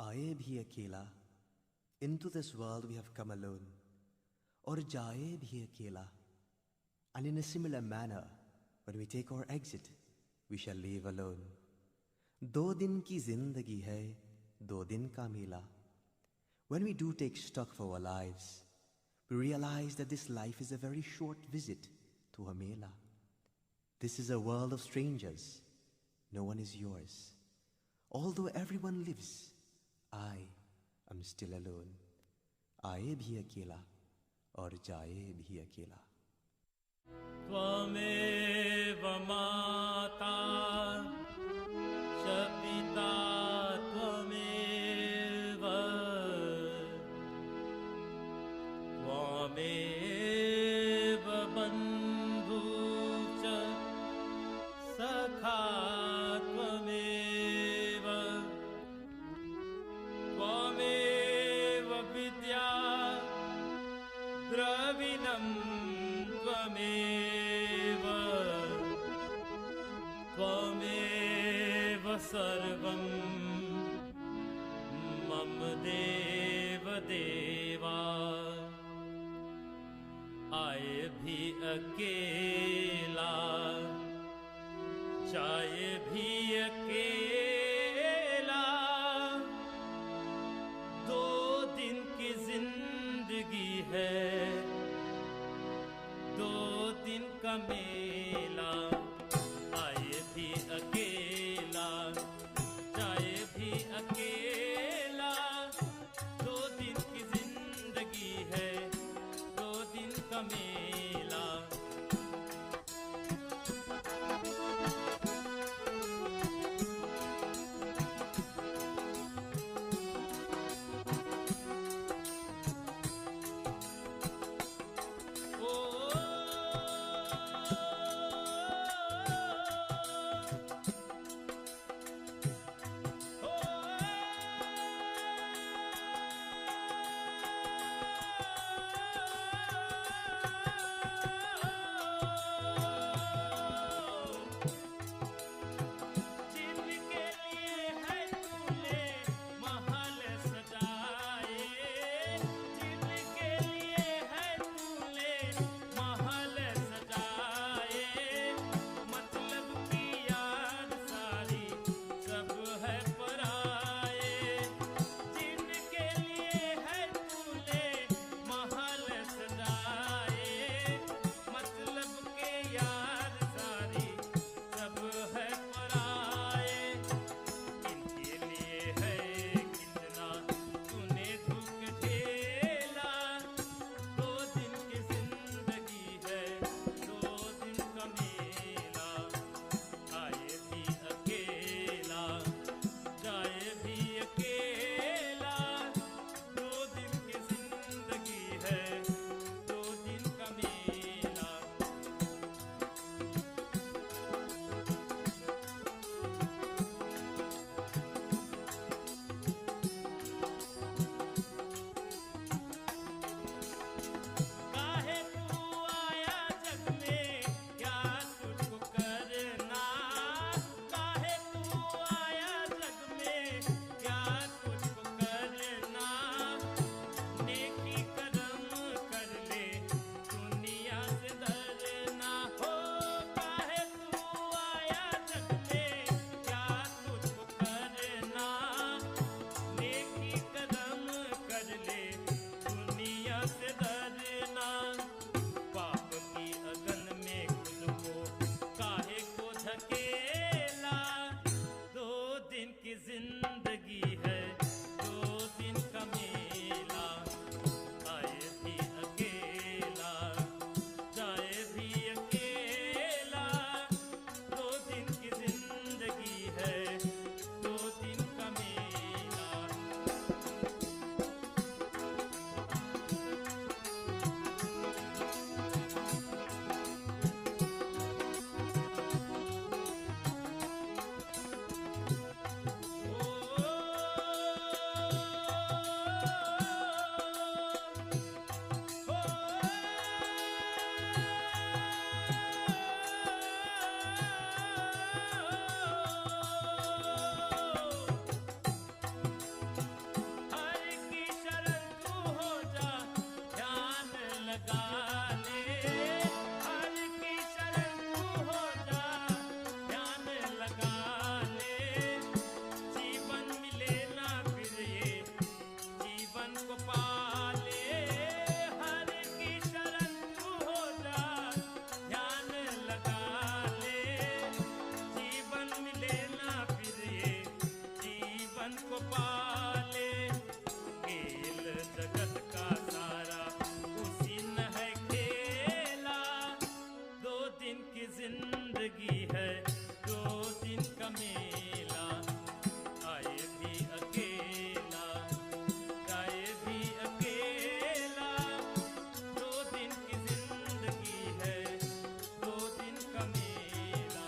आए भी अकेला, into this world we have come alone, और जाए भी अकेला, and in a similar manner, when we take our exit, we shall leave alone. 2 दिन की जिंदगी है, 2 दिन का मेला. When we do take stock of our lives, we realize that this life is a very short visit to a mela. This is a world of strangers. No one is yours. Although everyone lives, I am still alone. आए भी अकेला और जाए भी अकेला. त्वमेव माता च पिता त्वमेव, त्वमेव बन्धु च सखा त्वमेव, त्वमेव विद्या द्रविणं त्वमेव, त्वमेव सर्वं मम देव देवा. आए भी अकेला, जाए भी अकेला, 2 दिन की जिंदगी है, 2 दिन का मेला. आए भी अकेला, जाए भी अकेला, 2 दिन की जिंदगी है, 2 दिन का मेला. को पाले, खेल जगत का सारा उसी न है खेला। 2 दिन की जिंदगी है, 2 दिन का मेला, आए भी अकेला, जाए भी अकेला। 2 दिन की जिंदगी है, 2 दिन का मेला।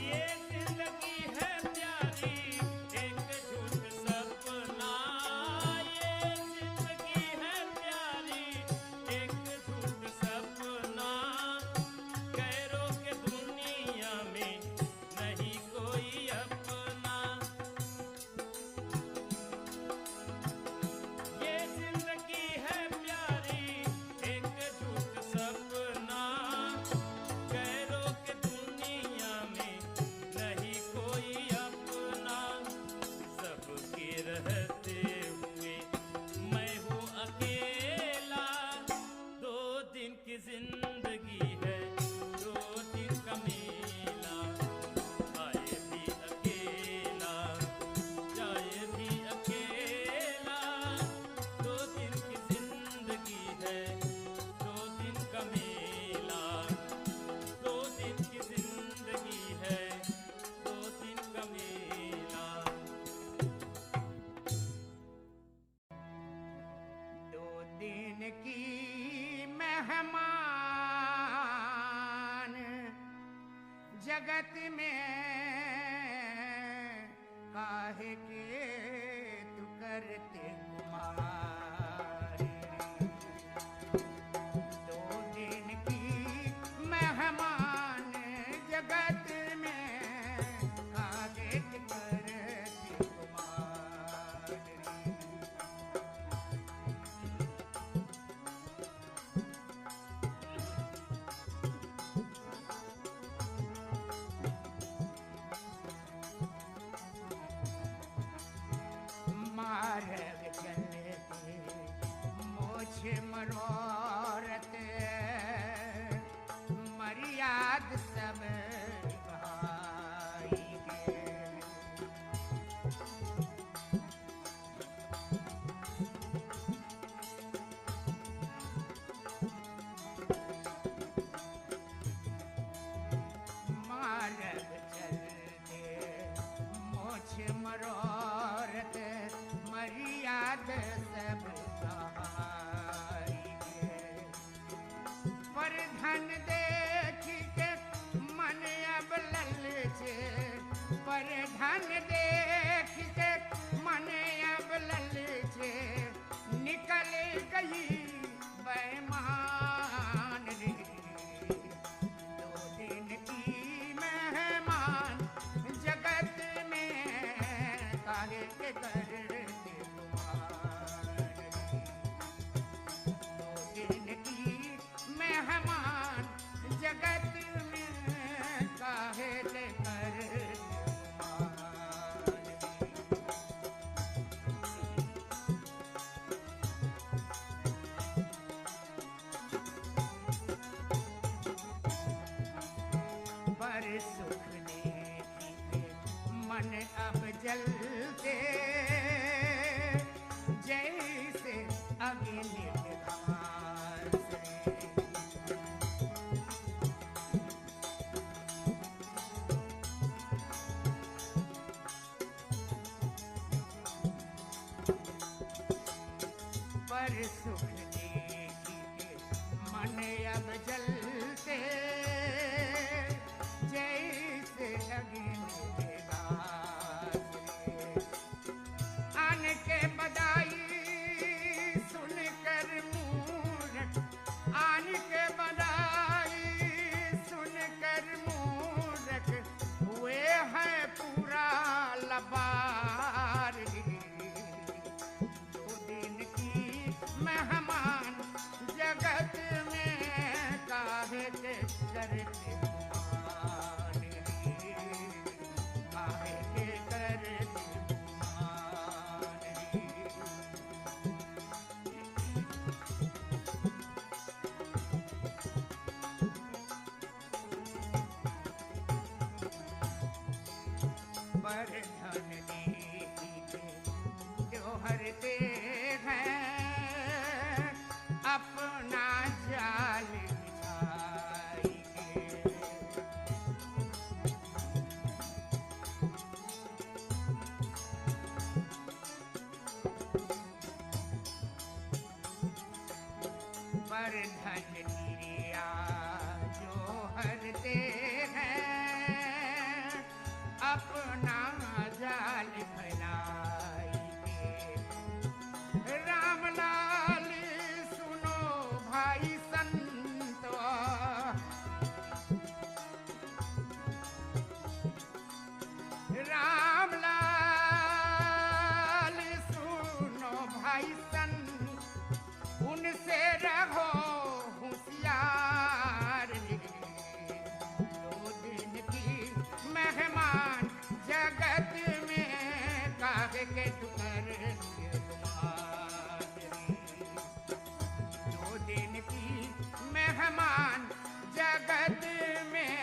ये जिंदगी है प्यारी, एक झूठ सपना। ये जिंदगी है प्यारी, एक झूठ सपना। गैरों के दुनिया में नहीं कोई अपना। ये जिंदगी है प्यारी, एक झूठ सपना। गैरों के दुनिया में नहीं कोई अपना। सबके रहते हुए मैं हूँ अकेला। 2 दिन की जिंदगी है, 2 दिन का मेला, आए भी अकेला, जाए भी अकेला। 2 दिन की जिंदगी है, 2 दिन का मेला, 2 दिन की जिंदगी है, 2 दिन का मेला। 2 दिन की मेहमान जगत में काहे के तू करते गुमान। 2 दिन की मेहमान जगत में काहे के करते गुमान। मार्ग चलते मोछ मनोरथ, मर्याद सब भाई गे। मार्ग चलते मोछ मनोरथ, मर्याद सब भाई गे। पर धन देख के मन अब ललचे, पर धन देख के मन अब ललचे। निकल गई बेईमान रे। 2 दिन की मेहमान जगत में काहे के करते गुमान रे। 2 दिन की मेहमान जगत में काहे के करते गुमान रे। पर सुख देखी मन अब जलते, जैसे अग्नि घास से। पर सुख देखी के मन अब जलते, जैसे अग्नि घास से। आन के बधाई सुन कर मूरख, आन के बधाई सुन कर मूरख हुए हैं पूरा लबार। 2 दिन की मेहमान जगत में काहे के करते गुमान रे। काहे के करते गुमान रे। और धन दिया जो हरते हैं अपना जाल फैलाई के। राम लाल सुनो भाई संतवा, राम लाल सुनो भाई संत, उनसे रहो होशियार। दो दिन की मेहमान जगत में काहे के ठुकर दो दिन की मेहमान जगत में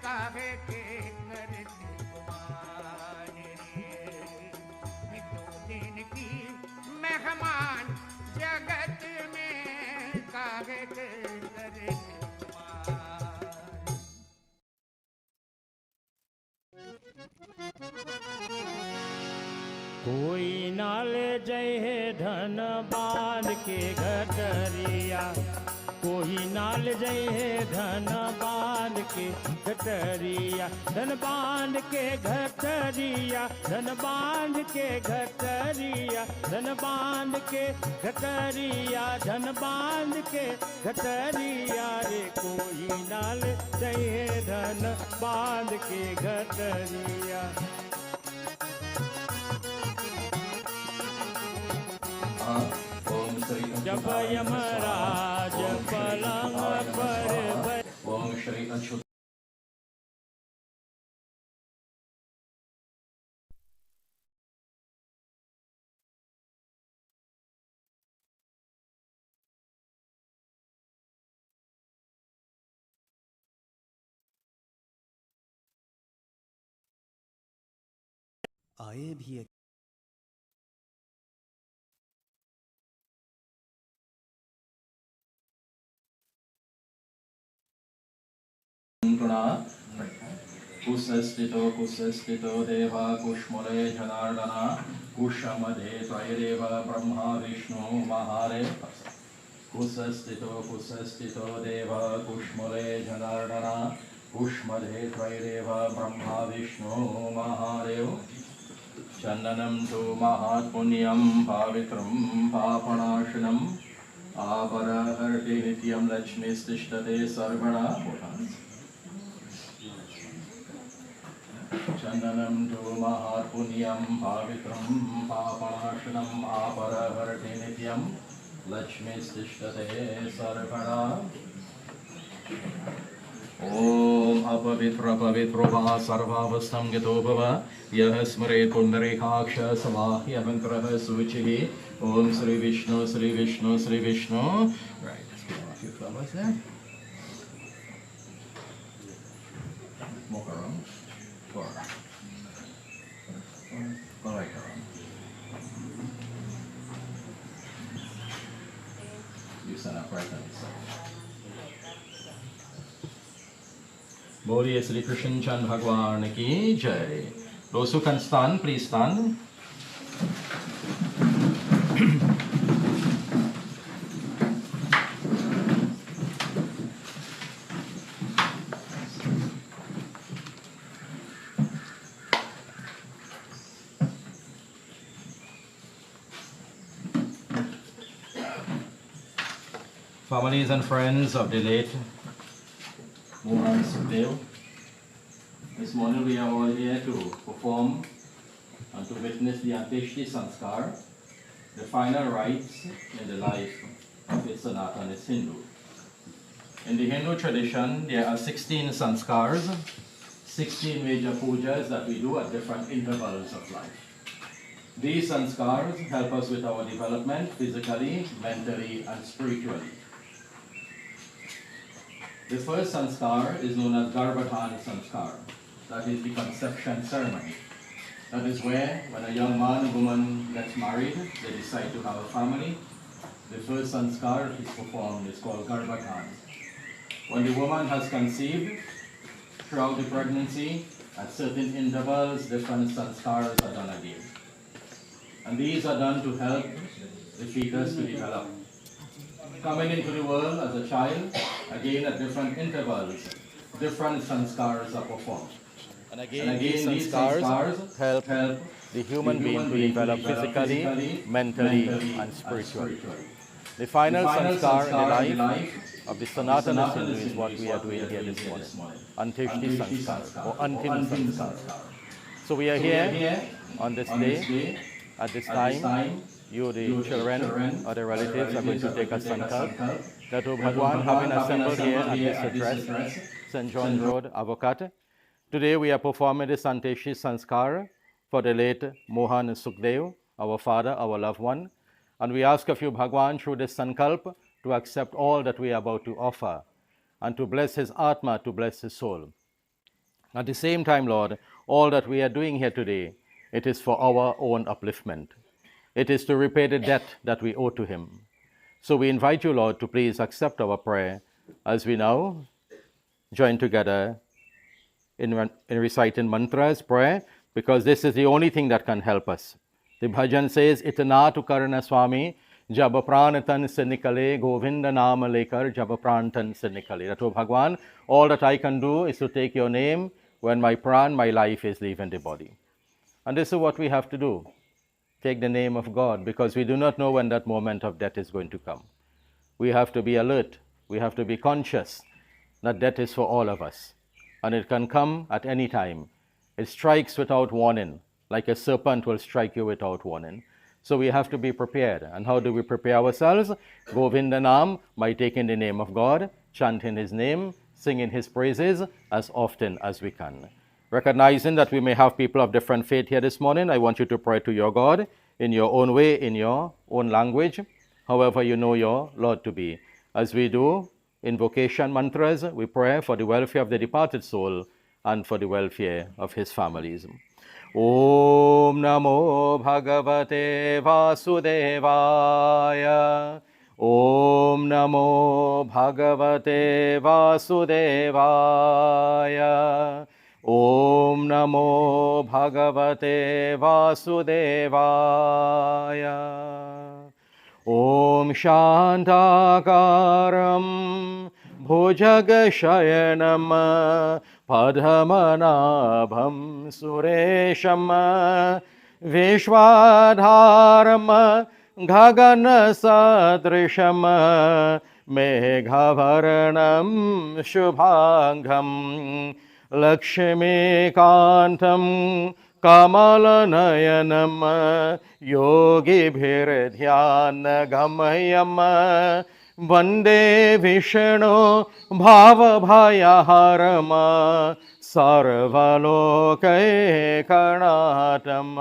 काहे के दो दिन की मेहमान जगत में काहे के कोई नाल जय है धन बांध के घटरिया, कोई नाल जय है धन बांध के घटरिया, धन बांध के घटरिया, धन बांध के घटरिया, धन बांध के घटरिया, धन बांध के घटरिया रे। कोई नाल जय है धन बांध के घटरिया। जब यमराज पलंग पर ओम श्री अच्युत आए भी एक कुशस्थितो देवा कुष्मले जनार्दना कुशमदे त्रयदेव ब्रह्मा विष्णु महादेव। कुशस्थितो देवा कुष्मले जनार्दना कुष्मदे त्रयदेव ब्रह्मा विष्णु महादेव। चंदनं तु महात्पुण्यं पवित्रं पापनाशनम् आपरहर्ति नित्यं लक्ष्मीस्तिष्ठते सर्वदा। चंदनं तु महात्पुण्यं पवित्रं पापनाशनम् आपरहर्ति नित्यं लक्ष्मीस्तिष्ठते सर्वदा। ओम अपवित्रो वा सर्वावस्थं गतो भव यः स्मरेत् पुण्डरीकाक्ष स वा ह्यमन्त्रः शुचिः। ओम Shri Vishnu Shri Vishnu Shri Vishnu. Right, let's get a few flowers there. Walk around. Go around. Go right around. You stand up right on this side. बोलिए श्री कृष्ण चंद्र भगवान की जय। Those who can stand, please stand. Families and friends of the late Mohan Sookdeo, this morning we are all here to perform and to witness the Antishti Sanskar, the final rites in the life of its Sanatana Hindu. In the Hindu tradition, there are 16 sanskars, 16 major pujas that we do at different intervals of life. These sanskars help us with our development physically, mentally, and spiritually. The first sanskar is known as Garbhadhana sanskar. That is the conception ceremony. That is where, when a young man or woman gets married, they decide to have a family. The first sanskar is performed is called Garbhadhana. When the woman has conceived, throughout the pregnancy, at certain intervals, different sanskars are done again. And these are done to help the fetus to develop. coming into the world as a child, again at different intervals, different sanskars are performed. And again these sanskars help the human being to develop physically, mentally, and spiritually. The final sanskar in the life of the Sanatana Hindu is what we are doing here this morning. Antishti sanskar or Antim sanskar. So we are here on this day, at this time, you, the children or the relatives, are going to take a sankalp that, O Bhagwan, having assembled here at this address, St. John Road, Avocat, today we are performing the Santeshi Sanskar for the late Mohan Sookdeo, our father, our loved one. And we ask of you, Bhagwan, through this sankalp, to accept all that we are about to offer and to bless his Atma, to bless his soul. At the same time, Lord, all that we are doing here today, it is for our own upliftment. It is to repay the debt that we owe to him. So we invite you, Lord, to please accept our prayer as we now join together in reciting mantras, prayer, because this is the only thing that can help us. The bhajan says, Itna tu karna swami, jab pran tan se nikale, govinda naam lekar, jab pran tan se nikale. That, oh Bhagwan, all that I can do is to take your name when my pran, my life is leaving the body. And this is what we have to do. Take the name of God, because we do not know when that moment of death is going to come. We have to be alert. We have to be conscious that death is for all of us. And it can come at any time. It strikes without warning, like a serpent will strike you without warning. So we have to be prepared. And how do we prepare ourselves? Govinda Naam, by taking the name of God, chanting his name, singing his praises as often as we can. Recognizing that we may have people of different faith here this morning, I want you to pray to your God in your own way, in your own language, however you know your Lord to be. As we do invocation mantras, we pray for the welfare of the departed soul and for the welfare of his families. Om Namo Bhagavate Vasudevaya. Om Namo Bhagavate Vasudevaya. Om Namo Bhagavate Vasudevaya. Om Shantakaram Bhujagashayanam Padmanabham Suresham Vishwadharam Gagana Sadrisham Meghavarnam Shubhangam Lakshmi Kantam Kamalanayanam Yogi Bhirdhyana Gamayam Vande Vishnu Bhava Bhayaharama Sarvaloke Karnatam.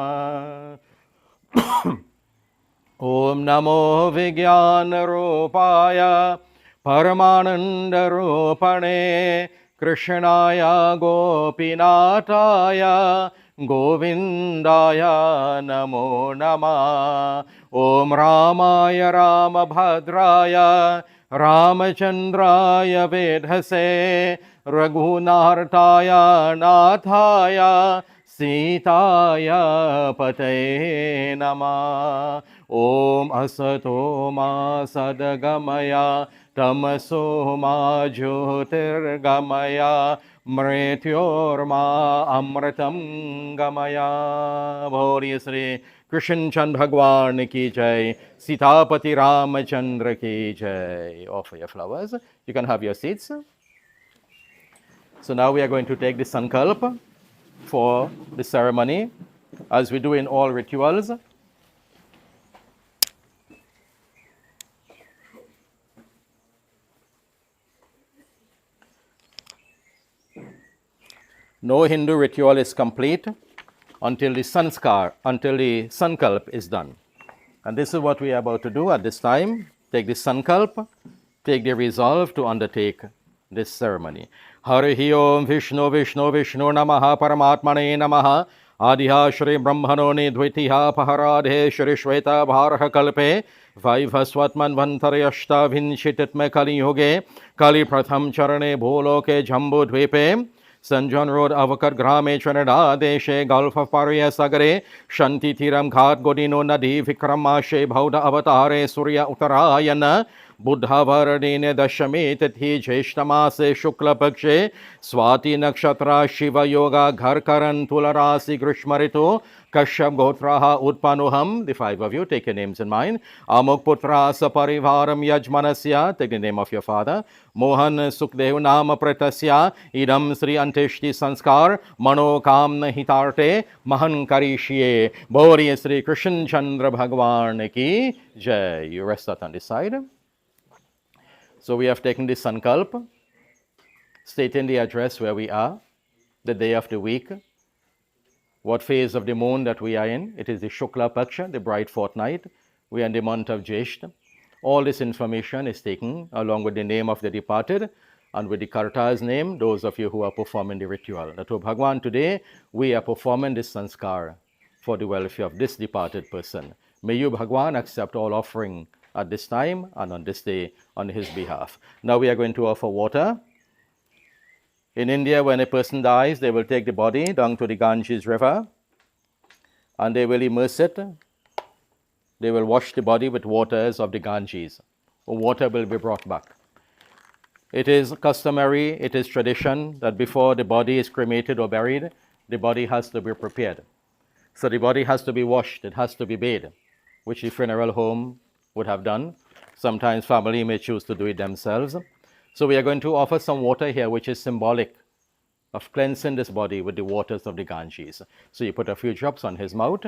Om Namo Vijnana Rupaya Paramananda Rupane Krishnaya Gopinataya Govindaya Namo Nama. Om Ramaya Ramabhadraya Ramachandraya Vedhase Raghunartaya Nathaya Sitaya Pate Nama. Om Asato Ma Sadagamaya Tamaso Ma Jyotirgamaya Mrityorma Amritam Gamaya. Bholi Sri Krishan Chand Bhagwan ki jai, Sitapati Ramachandra ki jai. Offer your flowers. You can have your seats. So now we are going to take the sankalp for the ceremony, as we do in all rituals. No Hindu ritual is complete until the sankalp is done. And this is what we are about to do at this time. Take the sankalp, take the resolve to undertake this ceremony. Harihi Om Vishnu Vishnu Vishnu Namaha Paramatmane Namaha Adiha Shri Brahmano Nidvitiha Paharadhe Shri Shweta Bharaha Kalpe Vaivhaswatman Vantarayashta Vinshititme Kali Yuge Kali Pratham Charane Bholoke Jambu Dvipe St. John Road, Avocat, Grame, Trinidad, Deshe, Gulf of Paria, Sagare, Shanti Tiram, Ghat, Godino, Nadi, Vikramashe, Bhauda, Avatare, Surya, Uttarayana, बुद्धवर्णिने दशमी तिथि ज्येष्ठमासे शुक्लपक्षे स्वाति नक्षत्र शिवयोगा घरकरण तुलराशि ग्रीष्म ऋतु Kashyap Gotraha Utpanuham, the five of you, take your names in mind. Amuk Putra Saparivaram Yajmanasya, take the name of your father. Mohan Sookdeo Nama Pratasya, Idam Sri Anteshti Sanskar, Mano Kamna Hitarte, Mahan Karishye, Bori Sri Krishan Chandra Bhagwan ki Jai. You rest that on this side. So we have taken the Sankalp, stating the address where we are, the day of the week, what phase of the moon that we are in. It is the Shukla Paksha, the bright fortnight. We are in the month of Jeshta. All this information is taken along with the name of the departed and with the Karta's name, those of you who are performing the ritual. That to Bhagwan, today we are performing this sanskar for the welfare of this departed person. May you, Bhagwan, accept all offering at this time and on this day on his behalf. Now we are going to offer water. In India, when a person dies, they will take the body down to the Ganges river and they will immerse it. They will wash the body with waters of the Ganges. Water will be brought back. It is customary, it is tradition that before the body is cremated or buried, the body has to be prepared. So the body has to be washed, it has to be bathed, which the funeral home would have done. Sometimes family may choose to do it themselves. So we are going to offer some water here, which is symbolic of cleansing this body with the waters of the Ganges. So you put a few drops on his mouth.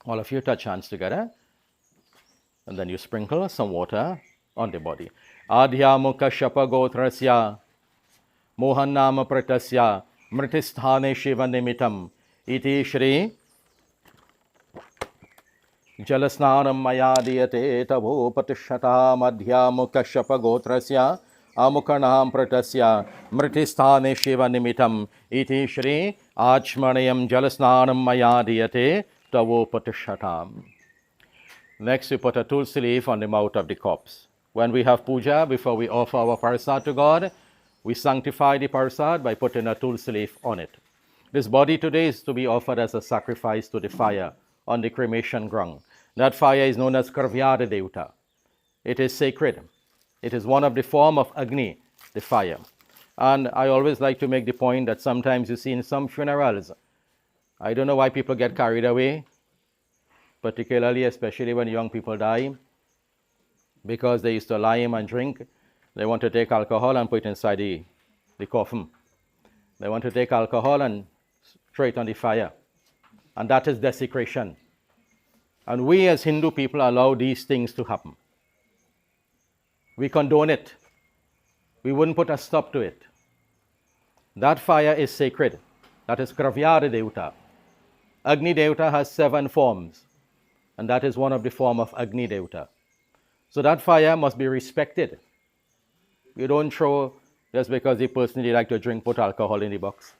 All of you touch hands together. And then you sprinkle some water on the body. Adhya mukha shapa gotrasya mohan nama pratasya mritisthane shiva nimitam iti shri jalasnanam maya diyate tavo patishata madhya mukha shapa gotrasya Amukanam pratasya mritisthane shiva nimitam iti shri achmanayam jalasnanam maya diyate tavo patishatam. Next, we put a tulsi leaf on the mouth of the corpse. When we have puja, before we offer our parsad to God, we sanctify the parsad by putting a tulsi leaf on it. This body today is to be offered as a sacrifice to the fire on the cremation ground. That fire is known as Karvyada Devta. It is sacred. It is one of the form of Agni, the fire. And I always like to make the point that sometimes you see in some funerals, I don't know why people get carried away, particularly, especially when young people die, because they used to lime and drink. They want to take alcohol and put it inside the coffin. They want to take alcohol and throw it on the fire. And that is desecration. And we as Hindu people allow these things to happen. We condone it. We wouldn't put a stop to it. That fire is sacred. That is Kravyada Devta. Agni Devta has 7 forms. And that is one of the form of Agni Devta. So that fire must be respected. You don't throw just because the person they like to drink, put alcohol in the box.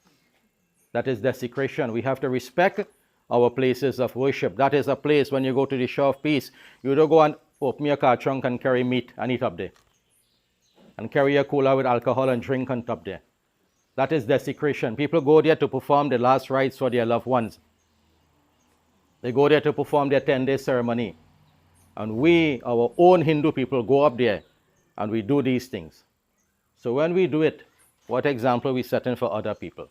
That is desecration. We have to respect our places of worship. That is a place when you go to the Shore of Peace, you don't go and open your car trunk and carry meat and eat up there. And carry a cooler with alcohol and drink on top there. That is desecration. People go there to perform the last rites for their loved ones. They go there to perform their 10-day ceremony. And we, our own Hindu people, go up there and we do these things. So when we do it, what example are we setting for other people?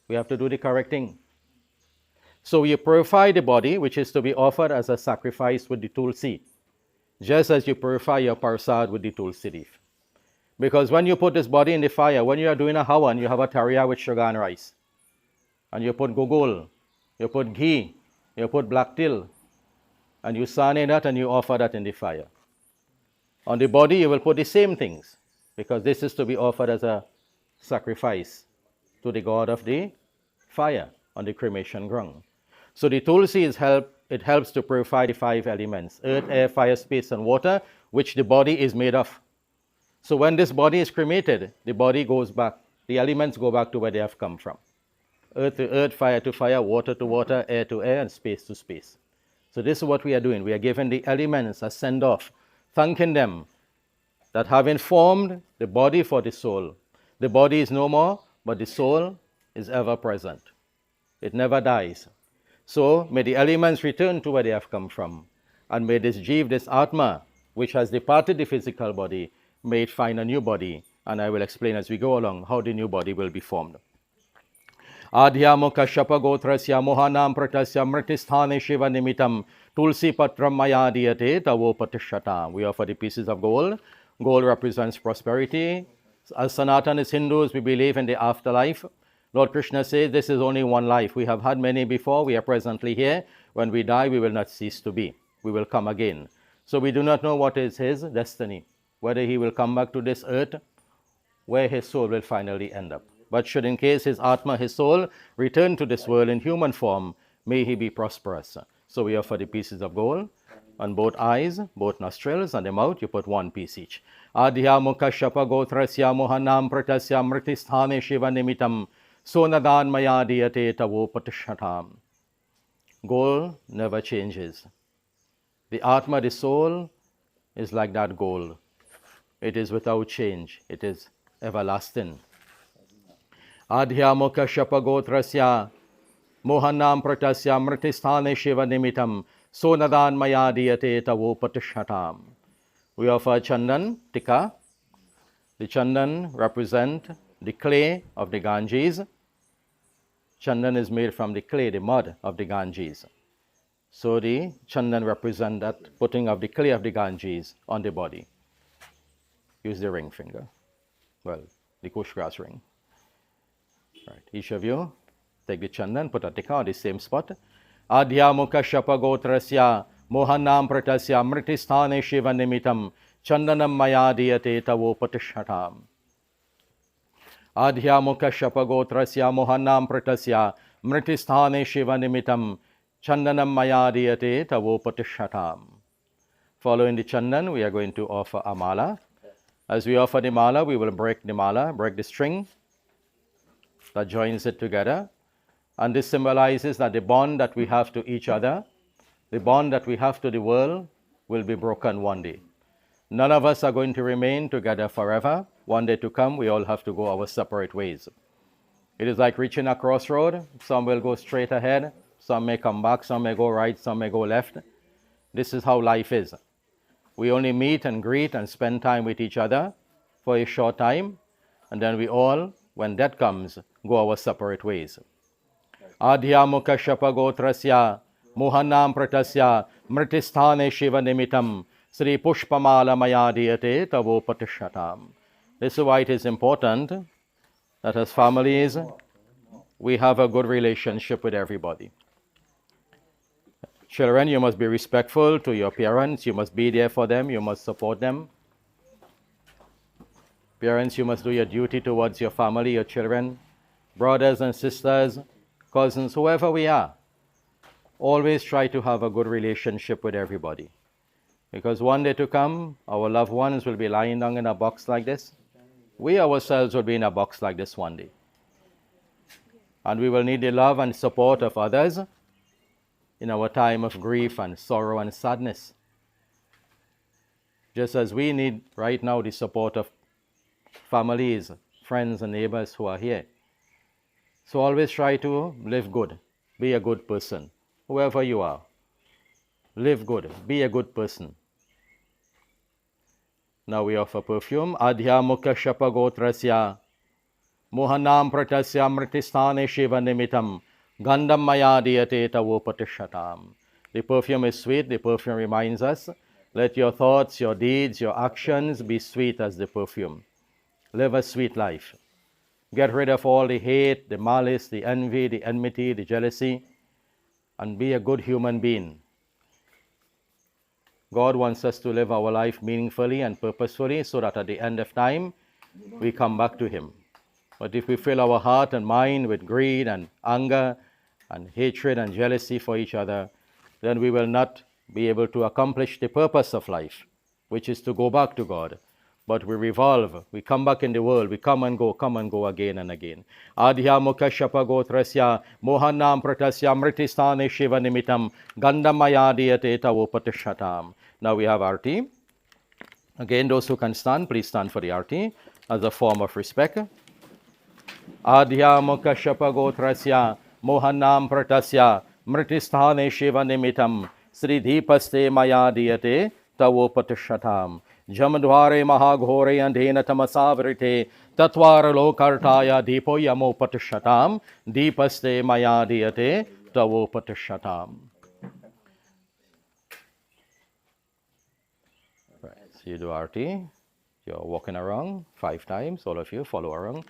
We have to do the correct thing. So you purify the body, which is to be offered as a sacrifice with the tulsi, just as you purify your parsad with the tulsi leaf. Because when you put this body in the fire, when you are doing a havan, you have a tariya with sugar and rice. And you put gogol, you put ghee, you put black till, and you sane that and you offer that in the fire. On the body, you will put the same things, because this is to be offered as a sacrifice to the god of the fire on the cremation ground. So the tulsi it helps to purify the 5 elements, earth, air, fire, space, and water, which the body is made of. So when this body is cremated, the body goes back, the elements go back to where they have come from. Earth to earth, fire to fire, water to water, air to air, and space to space. So this is what we are doing. We are giving the elements a send-off, thanking them that having formed the body for the soul. The body is no more, but the soul is ever present. It never dies. So may the elements return to where they have come from. And may this Jeev, this Atma, which has departed the physical body, may it find a new body. And I will explain as we go along how the new body will be formed. Adhyamukha shapagotrasya mohanam pratasya mritisthane shiva nimitam tulsi patram maya diyate tavo patishata. We offer the pieces of gold. Gold represents prosperity. As Sanatanis Hindus, we believe in the afterlife. Lord Krishna says this is only one life. We have had many before. We are presently here. When we die, we will not cease to be. We will come again. So we do not know what is his destiny, whether he will come back to this earth, where his soul will finally end up. But should in case his Atma, his soul, return to this world in human form, may he be prosperous. So we offer the pieces of gold. On both eyes, both nostrils, and the mouth, you put one piece each. Adhya mukha shapagotrasya mohanam pratasya mritisthane shiva nimitam sonadan maya diyate tavo patishatam. Gold never changes. The Atma, the soul, is like that gold. It is without change. It is everlasting. Adhya mukha shapagotrasya mohanam pratasya mritisthane shiva nimitam sonadan maya diyate tavo patishatam. We offer chandan, tika. The chandan represent the clay of the Ganges. Chandan is made from the clay, the mud of the Ganges. So the chandan represent that putting of the clay of the Ganges on the body. Use the ring finger. Well, the kush grass ring. Right. Each of you take the chandan, put a tika on the same spot. Adhya mukha shapagotrasya mohanam pratasya mritisthane shiva nimitam chandanam maya diyate tavo patishatam. Adhya mukha shapagotrasya mohanam pratasya mritisthane shiva nimitam chandanam maya diyate tavo patishatam. Following the chandan, we are going to offer a mala. As we offer the mala, we will break the mala, break the string that joins it together. And this symbolizes that the bond that we have to each other, the bond that we have to the world, will be broken one day. None of us are going to remain together forever. One day to come, we all have to go our separate ways. It is like reaching a crossroad. Some will go straight ahead, some may come back, some may go right, some may go left. This is how life is. We only meet and greet and spend time with each other for a short time, and then we all, when death comes, go our separate ways. Adhya mukha shapagotrasya mohanam pratasya mritisthane shiva nimitam sri pushpamala maya diyate tavo patishatam. This is why it is important that as families, we have a good relationship with everybody. Children, you must be respectful to your parents. You must be there for them. You must support them. Parents, you must do your duty towards your family, your children, brothers and sisters, cousins, whoever we are. Always try to have a good relationship with everybody. Because one day to come, our loved ones will be lying down in a box like this. We ourselves will be in a box like this one day. And we will need the love and support of others in our time of grief and sorrow and sadness. Just as we need right now the support of families, friends and neighbors who are here. So always try to live good. Be a good person. Whoever you are. Live good. Be a good person. Now we offer perfume. Adhya mukha shapagotrasya mohanam pratasya mritisthane shiva nimitam gandham maya diyate tavo patishatam. The perfume is sweet. The perfume reminds us, let your thoughts, your deeds, your actions be sweet as the perfume. Live a sweet life. Get rid of all the hate, the malice, the envy, the enmity, the jealousy, and be a good human being. God wants us to live our life meaningfully and purposefully so that at the end of time, we come back to Him. But if we fill our heart and mind with greed and anger and hatred and jealousy for each other, then we will not be able to accomplish the purpose of life, which is to go back to God. But we revolve, we come back in the world, we come and go again and again. Adhya mukha shapagotrasya mohanam pratasya mritisthane shiva nimitam gandhamaya diyate tavo patishatam. Now we have arti. Again, those who can stand, please stand for the arti as a form of respect. Adhya mukha shapagotrasya mohanam pratasya mritisthane shiva nimitam sri dhipaste maya diyate tavopatishyatam. Jamadware mahaghore andhena tamasavrite tatvara lokartaya deepo yamopatishyatam. Deepaste maya diyate tavopatishyatam. Right, so you do arti. You're walking around 5 times, all of you follow around.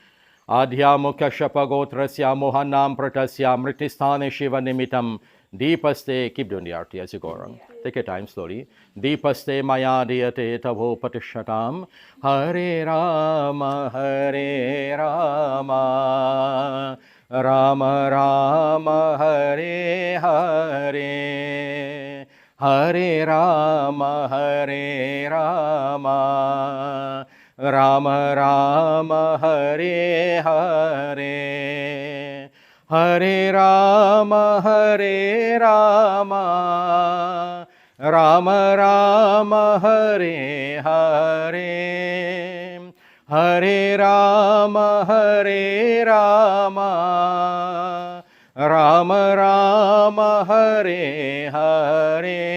Adhyamo kashyapa gotrasya mohanam pratasya mritisthane shiva nimitam deepaste, keep doing the arti as you go around. Take your time slowly. Deepaste maya diyate tavo patishyatam. Hare Rama, Hare Rama, Rama Rama, Hare Hare. Hare Rama, Hare Rama, Rama Rama, Hare Hare. Hare Rama, Hare Rama, Rama Rama, Hare Hare. Hare Rama, Hare Rama, Rama Rama, Hare Hare.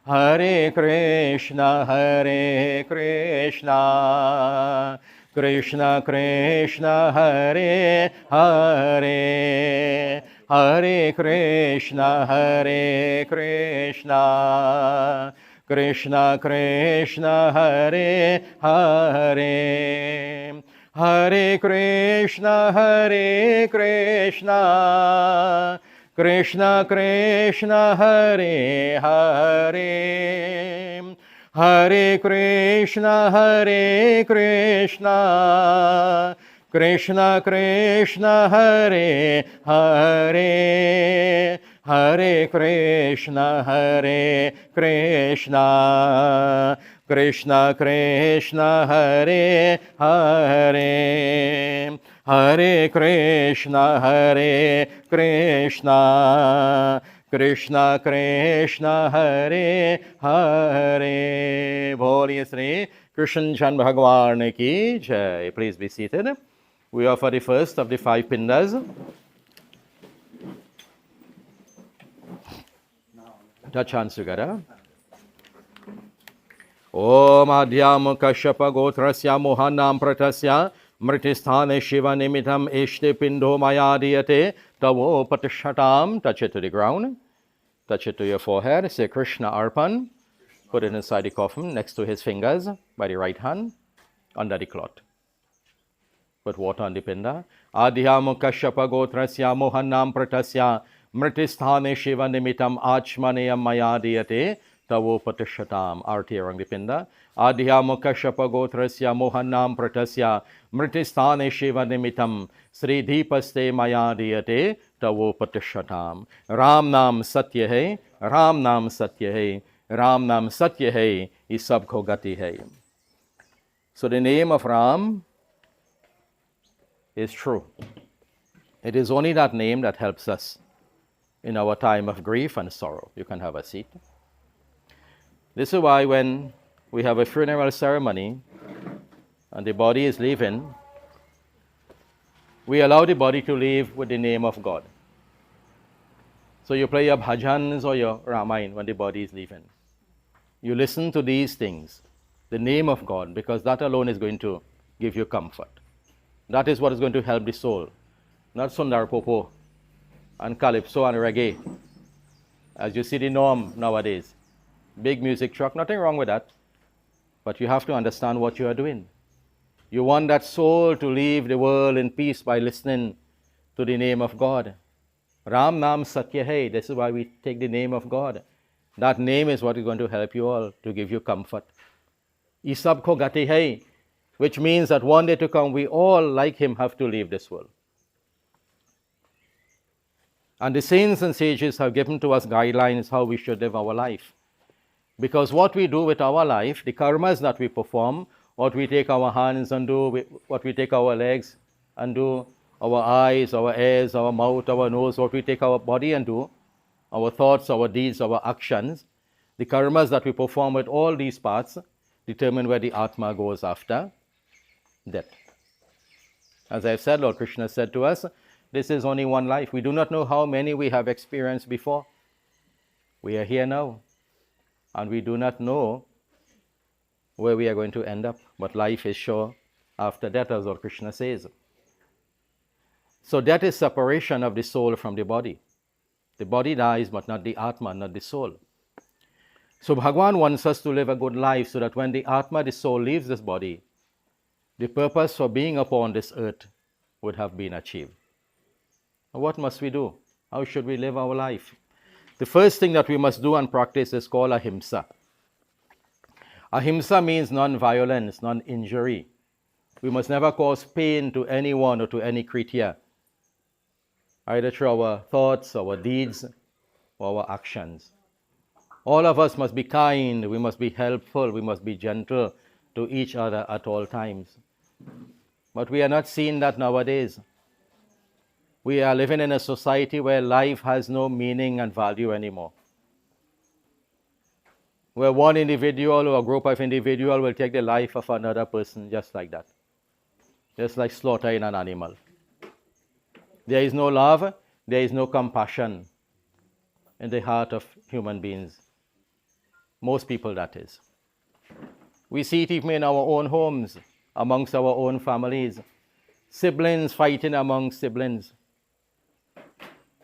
Hare Krishna, Hare Krishna, Krishna Krishna, Hare Hare. Hare Krishna, Hare Krishna, Krishna Krishna, Hare Hare. Hare Krishna, Hare Krishna, Krishna Krishna, Hare Hare. Hare Krishna, Hare Krishna, Krishna Krishna, Hare Hare. Hare Krishna, Hare Krishna, Krishna Krishna, Hare Hare. Hare Krishna, Hare Krishna, Krishna Krishna, Hare Hare. Boliye Sri Krishna Chan Bhagwan ki jai. Please be seated. We offer the first of the 5 pindas. Touch hands together. Om Adhyam Kashyapa Gotrasya Mohanam Pratasya Mritisthane Shiva Nimitam Eshte Pindo Maya Diyate Tavo Patishyatam. Touch it to the ground. Touch it to your forehead. Say Krishna Arpan. Put it inside the coffin next to his fingers by the right hand under the cloth. Put water on the pinda. Adhyam Kashyapa Gotrasya Mohanam Pratasya Mritisthane Shiva Nimitam Achmaneyam Maya Diyate Tavo Patishyatam. Arti around the pinda. Adhyam Kashyapa Gotrasya Mohanam Pratasya Mritisthane Shiva Nimitam Sri Deepaste Maya Diyate Tavo Patishyatam. Ram Nam Satya hai, Ram Nam Satya hai, Ram Nam Satya hai, is sabko gati hai. So the name of Ram is true. It is only that name that helps us in our time of grief and sorrow. You can have a seat. This is why when we have a funeral ceremony and the body is leaving, we allow the body to leave with the name of God. So you play your bhajans or your Ramayana when the body is leaving. You listen to these things, the name of God, because that alone is going to give you comfort. That is what is going to help the soul, not Sundar Popo and Calypso and reggae, as you see the norm nowadays. Big music truck, nothing wrong with that, but you have to understand what you are doing. You want that soul to leave the world in peace by listening to the name of God. Ram Nam Satya hai, this is why we take the name of God. That name is what is going to help you all, to give you comfort. Isab ko gati hai, which means that one day to come, we all, like him, have to leave this world. And the saints and sages have given to us guidelines how we should live our life. Because what we do with our life, the karmas that we perform, what we take our hands and do, what we take our legs and do, our eyes, our ears, our mouth, our nose, what we take our body and do, our thoughts, our deeds, our actions, the karmas that we perform with all these parts determine where the Atma goes after death. As I've said, Lord Krishna said to us, this is only one life. We do not know how many we have experienced before. We are here now. and we do not know where we are going to end up. But life is sure after death, as what Krishna says. So that is separation of the soul from the body. The body dies, but not the Atma, not the soul. So Bhagavan wants us to live a good life so that when the Atma, the soul, leaves this body, the purpose for being upon this earth would have been achieved. What must we do? How should we live our life? The first thing that we must do and practice is called ahimsa. Ahimsa means non-violence, non-injury. We must never cause pain to anyone or to any creature, either through our thoughts, our deeds, or our actions. All of us must be kind, we must be helpful, we must be gentle to each other at all times. But we are not seeing that nowadays. We are living in a society where life has no meaning and value anymore. Where one individual or a group of individuals will take the life of another person just like that. Just like slaughtering an animal. There is no love, there is no compassion in the heart of human beings. Most people, that is. We see it even in our own homes, amongst our own families. Siblings fighting among siblings.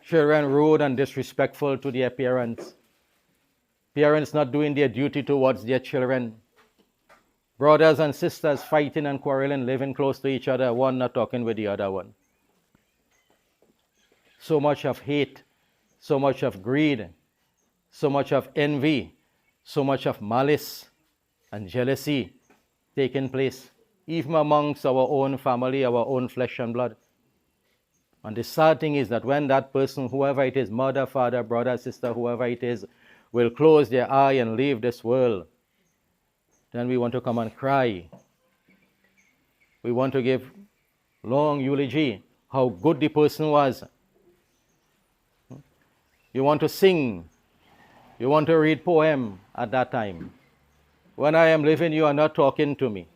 Children rude and disrespectful to their parents. Parents not doing their duty towards their children. Brothers and sisters fighting and quarreling, living close to each other, one not talking with the other one. So much of hate, so much of greed, so much of envy, so much of malice and jealousy taking place, even amongst our own family, our own flesh and blood. And the sad thing is that when that person, whoever it is, mother, father, brother, sister, whoever it is, will close their eye and leave this world, then we want to come and cry. We want to give long eulogy, how good the person was. You want to sing. You want to read poem at that time. When I am living, you are not talking to me.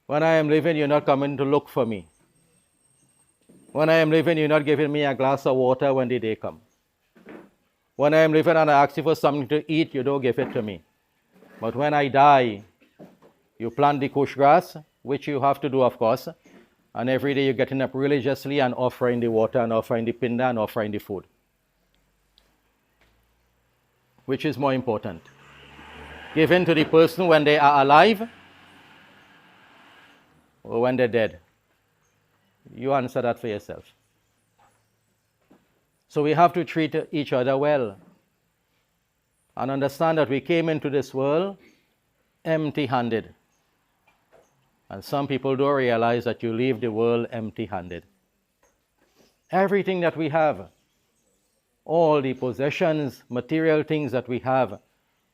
When I am living, you're not coming to look for me. When I am living, you're not giving me a glass of water when the day comes. When I am living and I ask you for something to eat, you don't give it to me. But when I die, you plant the kush grass, which you have to do, of course, and every day you're getting up religiously and offering the water and offering the pinda and offering the food. Which is more important? Giving to the person when they are alive or when they're dead? You answer that for yourself. So we have to treat each other well and understand that we came into this world empty-handed. And some people don't realize that you leave the world empty-handed. Everything that we have, all the possessions, material things that we have,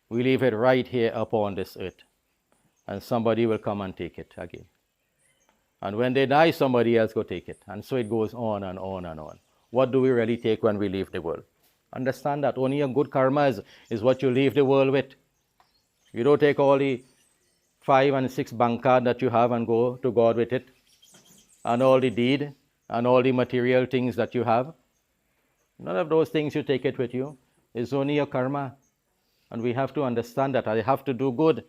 we leave it right here upon this earth. And somebody will come and take it again. And when they die, somebody else will take it. And so it goes on and on and on. What do we really take when we leave the world? Understand that only a good karma is what you leave the world with. You don't take all the 5 and 6 bank card that you have and go to God with it. And all the deed and all the material things that you have. None of those things you take it with you. It's only your karma. And we have to understand that I have to do good.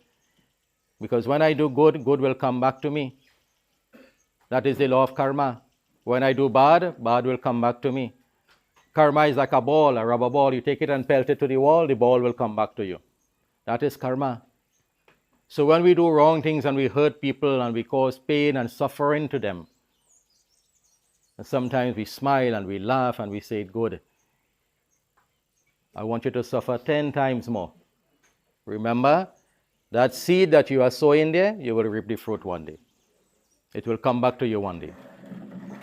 Because when I do good, good will come back to me. That is the law of karma. When I do bad, bad will come back to me. Karma is like a ball, a rubber ball. You take it and pelt it to the wall, the ball will come back to you. That is karma. So when we do wrong things and we hurt people and we cause pain and suffering to them, and sometimes we smile and we laugh and we say, good. I want you to suffer 10 times more. Remember, that seed that you are sowing there, you will reap the fruit one day. It will come back to you one day.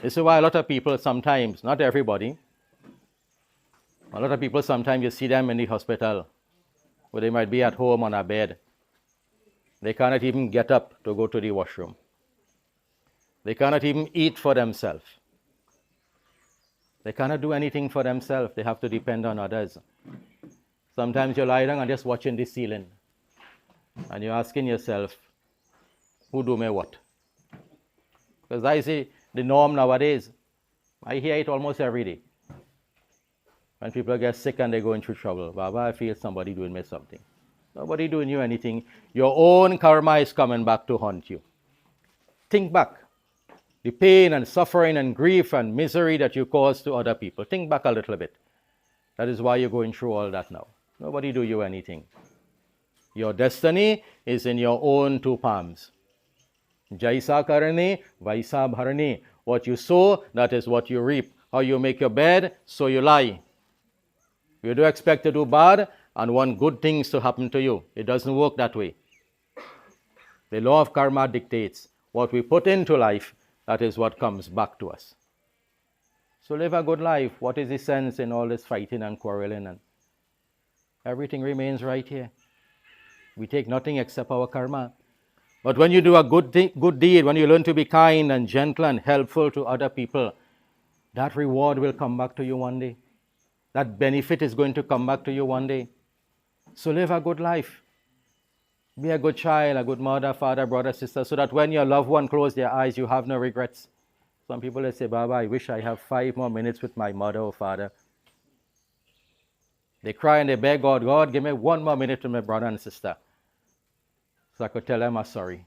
This is why a lot of people sometimes, not everybody, a lot of people sometimes you see them in the hospital, where they might be at home on a bed. They cannot even get up to go to the washroom. They cannot even eat for themselves. They cannot do anything for themselves. They have to depend on others. Sometimes you're lying down and just watching the ceiling. And you're asking yourself, who do me what? Because I see the norm nowadays. I hear it almost every day. When people get sick and they're going through trouble, Baba, I feel somebody doing me something. Nobody doing you anything. Your own karma is coming back to haunt you. Think back. The pain and suffering and grief and misery that you cause to other people. Think back a little bit. That is why you're going through all that now. Nobody do you anything. Your destiny is in your own two palms. Jaisa karne, vaisa bharne. What you sow, that is what you reap. How you make your bed, so you lie. You do expect to do bad and want good things to happen to you. It doesn't work that way. The law of karma dictates what we put into life, that is what comes back to us. So live a good life. What is the sense in all this fighting and quarreling? And everything remains right here. We take nothing except our karma. But when you do a good deed, when you learn to be kind and gentle and helpful to other people, that reward will come back to you one day. That benefit is going to come back to you one day. So live a good life. Be a good child, a good mother, father, brother, sister, so that when your loved one closes their eyes, you have no regrets. Some people they say, Baba, I wish I have 5 more minutes with my mother or father. They cry and they beg God, God, give me 1 more minute with my brother and sister, so I could tell them I'm sorry.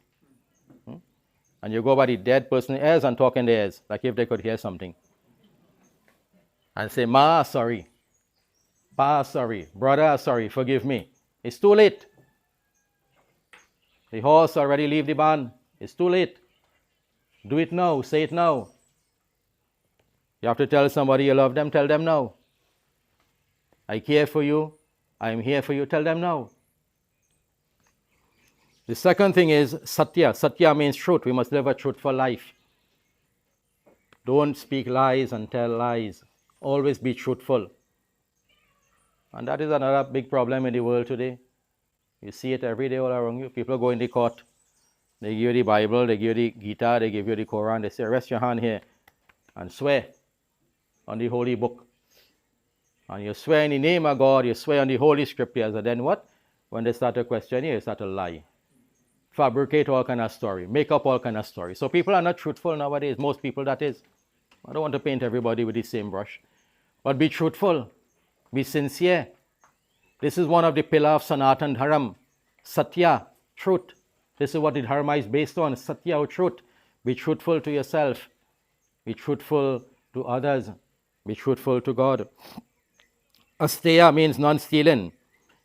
And you go by the dead person's ears and talk in their ears, like if they could hear something. And say, Ma, sorry. Pa, sorry. Brother, sorry. Forgive me. It's too late. The horse already leave the barn. It's too late. Do it now. Say it now. You have to tell somebody you love them. Tell them now. I care for you. I am here for you. Tell them now. The second thing is satya. Satya means truth. We must live a truthful life. Don't speak lies and tell lies. Always be truthful. And that is another big problem in the world today. You see it every day all around you. People go in the court. They give you the Bible, they give you the Gita, they give you the Quran. They say, rest your hand here and swear on the holy book. And you swear in the name of God, you swear on the holy scriptures. And then what? When they start to question you, they start to lie. Fabricate all kind of story. Make up all kind of story. So people are not truthful nowadays. Most people, that is. I don't want to paint everybody with the same brush. But be truthful. Be sincere. This is one of the pillars of Sanatan Dharam. Satya, truth. This is what the Dharma is based on. Satya, or truth. Be truthful to yourself. Be truthful to others. Be truthful to God. Asteya means non-stealing.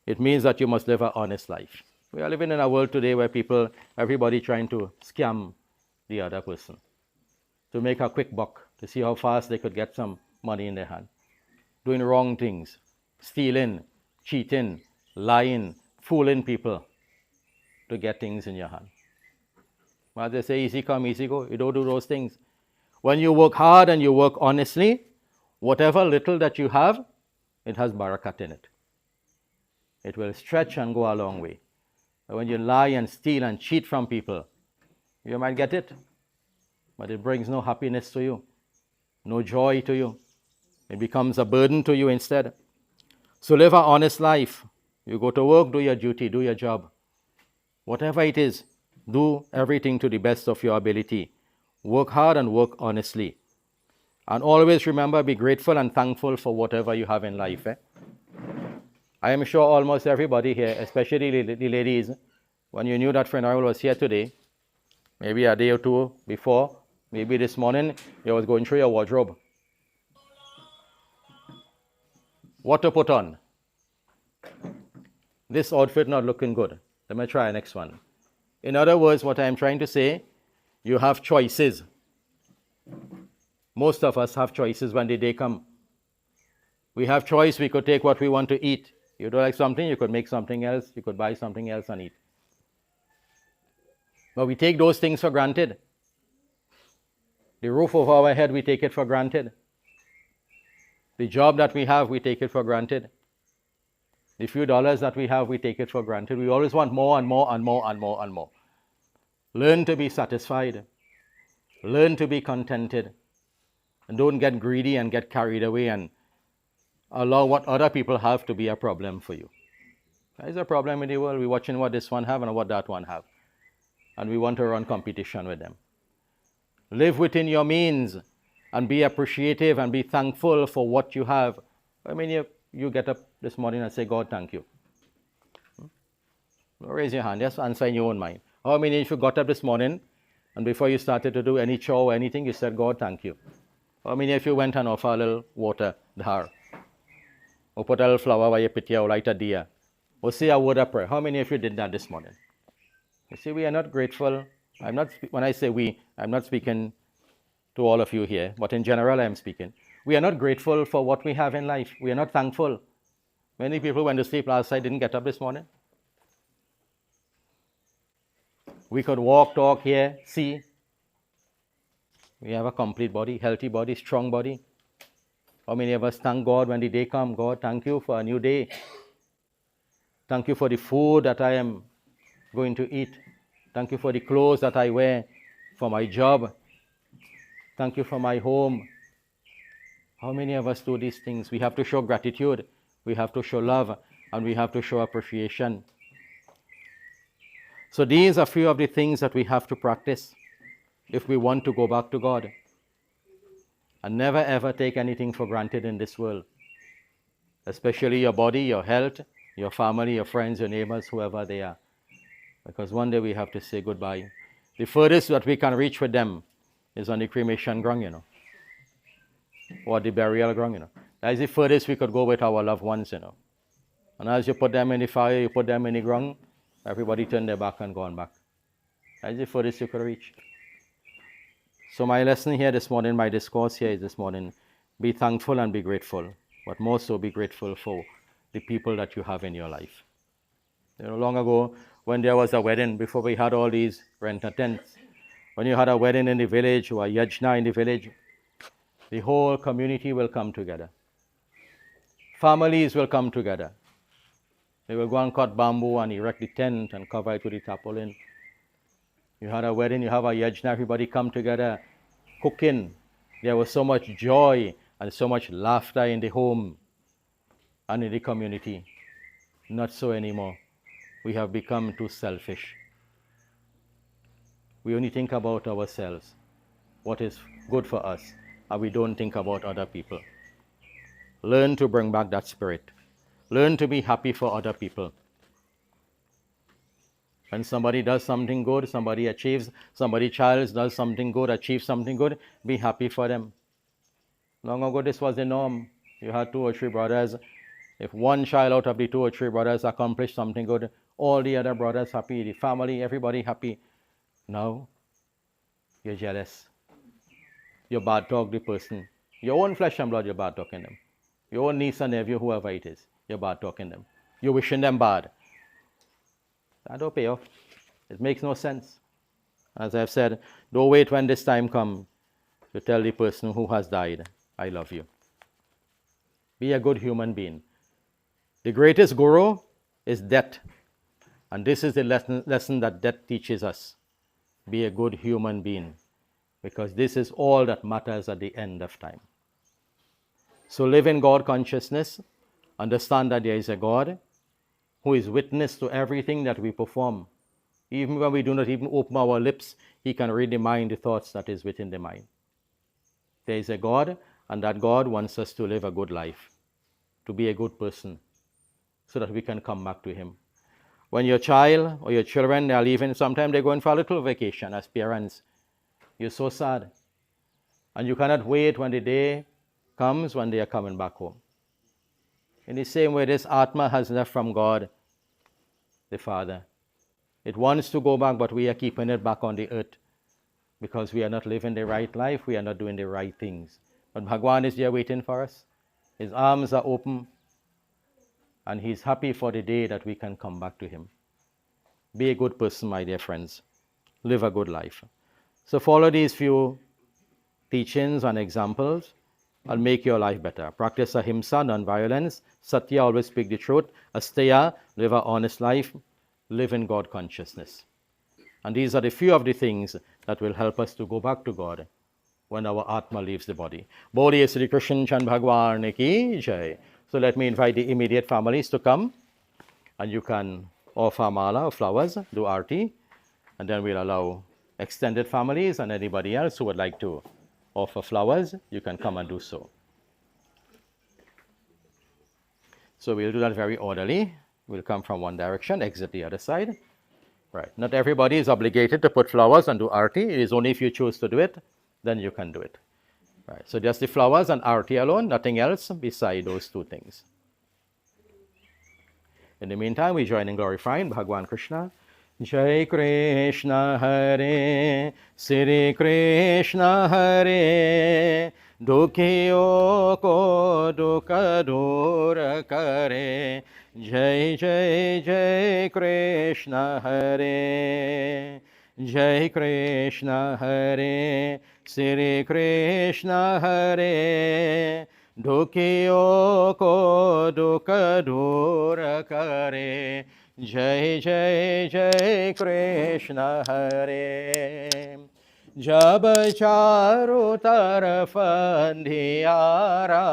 It means that you must live an honest life. We are living in a world today where everybody trying to scam the other person to make a quick buck, to see how fast they could get some money in their hand. Doing wrong things, stealing, cheating, lying, fooling people to get things in your hand. As they say, easy come, easy go. You don't do those things. When you work hard and you work honestly, whatever little that you have, it has barakat in it. It will stretch and go a long way. But when you lie and steal and cheat from people, you might get it, but it brings no happiness to you, no joy to you. It becomes a burden to you instead. So live an honest life. You go to work, do your duty, do your job. Whatever it is, do everything to the best of your ability. Work hard and work honestly. And always remember, be grateful and thankful for whatever you have in life. I am sure almost everybody here, especially the ladies, when you knew that funeral was here today, maybe a day or two before, maybe this morning, you was going through your wardrobe. What to put on? This outfit not looking good. Let me try the next one. In other words, what I am trying to say, you have choices. Most of us have choices when the day comes. We have choice. We could take what we want to eat. You don't like something, you could make something else. You could buy something else and eat. But we take those things for granted. The roof over our head, we take it for granted. The job that we have, we take it for granted. The few dollars that we have, we take it for granted. We always want more and more and more and more and more. Learn to be satisfied. Learn to be contented. And don't get greedy and get carried away and allow what other people have to be a problem for you. There is a problem in the world. We're watching what this one have and what that one have. And we want to run competition with them. Live within your means and be appreciative and be thankful for what you have. How many of you get up this morning and say, God, thank you? Raise your hand, just answer in your own mind. How many of you got up this morning and before you started to do any chore or anything, you said, God, thank you? How many of you went and offered a little water, dhar? Or put a little flower by your pitya or light a diya? Or say a word of prayer? How many of you did that this morning? You see, we are not grateful. When I say we, I'm not speaking to all of you here, but in general I am speaking. We are not grateful for what we have in life. We are not thankful. Many people went to sleep last night, didn't get up this morning. We could walk, talk, hear, see. We have a complete body, healthy body, strong body. How many of us thank God when the day comes? God, thank you for a new day. Thank you for the food that I am going to eat. Thank you for the clothes that I wear, for my job. Thank you for my home. How many of us do these things? We have to show gratitude. We have to show love. And we have to show appreciation. So these are a few of the things that we have to practice if we want to go back to God. And never ever take anything for granted in this world. Especially your body, your health, your family, your friends, your neighbors, whoever they are. Because one day we have to say goodbye. The furthest that we can reach with them is on the cremation ground, or the burial ground, That is the furthest we could go with our loved ones, And as you put them in the fire, you put them in the ground, everybody turn their back and gone back. That is the furthest you could reach. So my lesson here this morning, my discourse here is this morning, be thankful and be grateful, but more so be grateful for the people that you have in your life. Long ago, when there was a wedding, before we had all these rental tents, when you had a wedding in the village or a yajna in the village, the whole community will come together. Families will come together. They will go and cut bamboo and erect the tent and cover it with the tarpaulin. You had a wedding, you have a yajna, everybody come together, cooking. There was so much joy and so much laughter in the home and in the community. Not so anymore. We have become too selfish. We only think about ourselves, what is good for us, and we don't think about other people. Learn to bring back that spirit. Learn to be happy for other people. When somebody does something good, somebody child does something good, achieves something good, be happy for them. Long ago, this was the norm. You had 2 or 3 brothers. If one child out of the 2 or 3 brothers accomplished something good, all the other brothers happy, the family, everybody happy. Now, you're jealous. You bad talk the person. Your own flesh and blood, you're bad talking them. Your own niece and nephew, whoever it is, you're bad talking them. You're wishing them bad. That don't pay off. It makes no sense. As I've said, don't wait when this time comes to tell the person who has died, I love you. Be a good human being. The greatest guru is death. And this is the lesson that death teaches us. Be a good human being. Because this is all that matters at the end of time. So live in God consciousness. Understand that there is a God who is witness to everything that we perform. Even when we do not even open our lips, He can read the mind, the thoughts that is within the mind. There is a God, and that God wants us to live a good life, to be a good person, so that we can come back to Him. When your child or your children, they are leaving, sometimes they're going for a little vacation as parents. You're so sad. And you cannot wait when the day comes when they are coming back home. In the same way, this Atma has left from God, the Father. It wants to go back, but we are keeping it back on the earth because we are not living the right life, we are not doing the right things. But Bhagwan is there waiting for us. His arms are open, and He's happy for the day that we can come back to Him. Be a good person, my dear friends. Live a good life. So follow these few teachings and examples and make your life better. Practice ahimsa, non-violence. Satya, always speak the truth. Asteya, live an honest life. Live in God consciousness. And these are the few of the things that will help us to go back to God when our Atma leaves the body. Boli Sri Krishna Chan Bhagwan ki jai. So let me invite the immediate families to come, and you can offer mala or flowers, do arti, and then we'll allow extended families and anybody else who would like to offer flowers, you can come and do so. So we'll do that very orderly. We'll come from one direction, exit the other side. Right. Not everybody is obligated to put flowers and do arti. It is only if you choose to do it, then you can do it. Right. So just the flowers and arti alone, nothing else beside those two things. In the meantime, we join in glorifying Bhagwan Krishna. Jai Krishna Hare, Sri Krishna Hare, Dukhiyo ko dukha dur kare. Jai Jai Jai Krishna Hare, Jai Krishna Hare, Sri Krishna Hare, Dukhiyo ko dukha dur kare. Jai Jai Jai Krishna Hare. जब चारों तरफ अंधियारा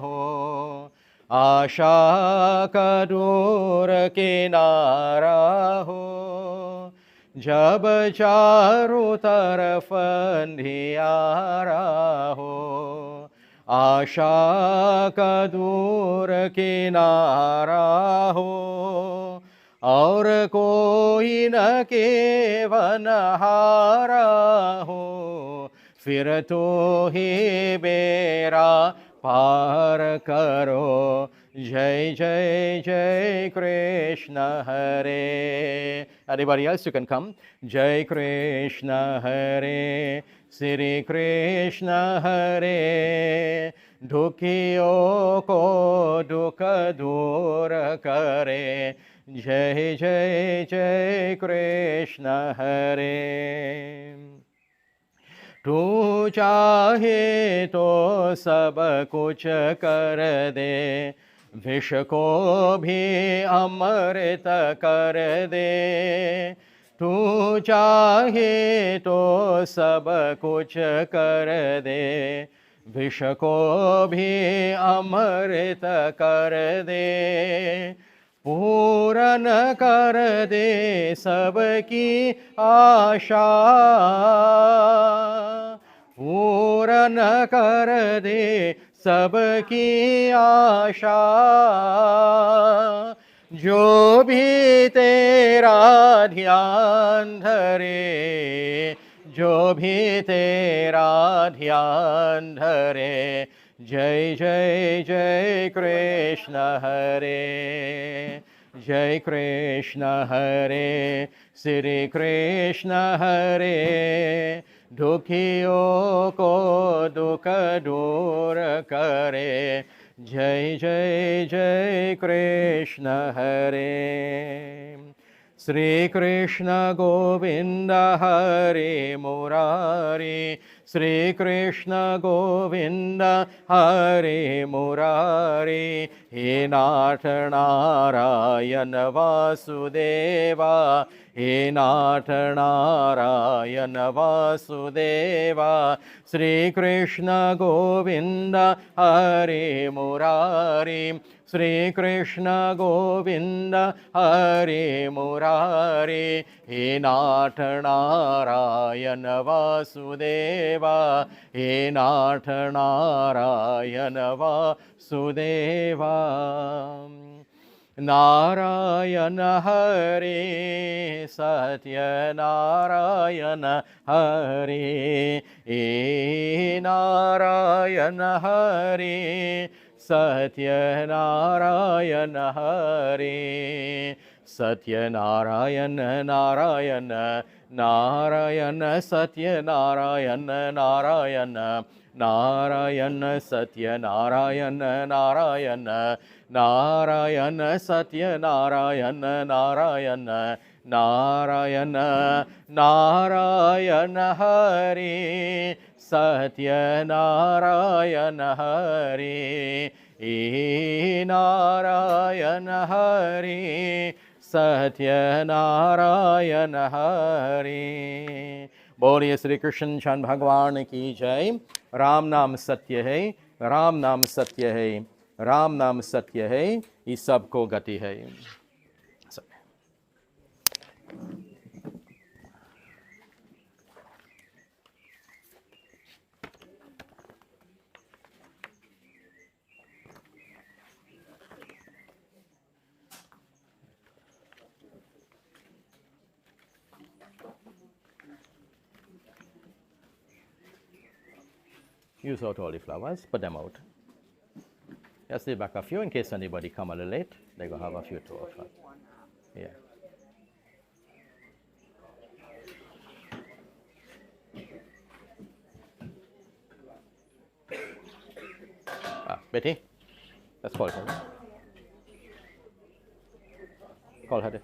हो, आशा का दूर किनारा हो। जब चारों तरफ अंधियारा हो, आशा का दूर किनारा हो। और कोई न केवनहारा हो, फिर तो ही बेड़ा पार करो। जय जय जय कृष्ण हरे. Anybody else, you can come. Jai Krishna Hare, Sri Krishna Hare, Dukhiyo ko dukha dur kare. Jai Jai Jai Krishna Hare. तू चाहे तो सब कुछ कर दे, विष को भी अमृत कर दे। तू चाहे तो सब कुछ कर दे, विष को भी अमृत कर दे। पूरन कर दे सबकी आशा, पूरन कर दे सबकी आशा। जो भी तेरा ध्यान धरे, जो भी तेरा ध्यान धरे। जय जय जय कृष्ण हरे, जय कृष्ण हरे, श्री कृष्ण हरे। दुखियों को दुख दूर करे। जय जय जय कृष्ण हरे। श्री कृष्ण गोविंद हरे मुरारी, श्री कृष्ण गोविंद हरे मुरारी। हे नाथ नारायण वासुदेवा, हे नाथ नारायण वासुदेवा। श्री कृष्ण गोविंद हरे मुरारी, श्री कृष्ण गोविंद हरे मुरारी। हे नाथ नारायण वासुदेवा, हे नाथ नारायण वासुदेवा। नारायण हरे, सत्य नारायण हरे। हे नारायण हरे, सत्य नारायण हरे। सत्य नारायण नारायण नारायण, सत्य नारायण नारायण नारायण। सत्य नारायण नारायण नारायण, सत्य नारायण नारायण नारायण। नारायण हरे, सत्य नारायण हरे। हे नारायण हरे, सत्य नारायण हरे। बोलिए श्री कृष्ण चंद भगवान की जय। राम नाम सत्य है, राम नाम सत्य है, राम नाम सत्य है, इस सब को गति है। use out all the flowers, put them out. Just leave back a few in case anybody come a little late. They're going to have a few to offer. Yeah. Betty, let's call her. Call her.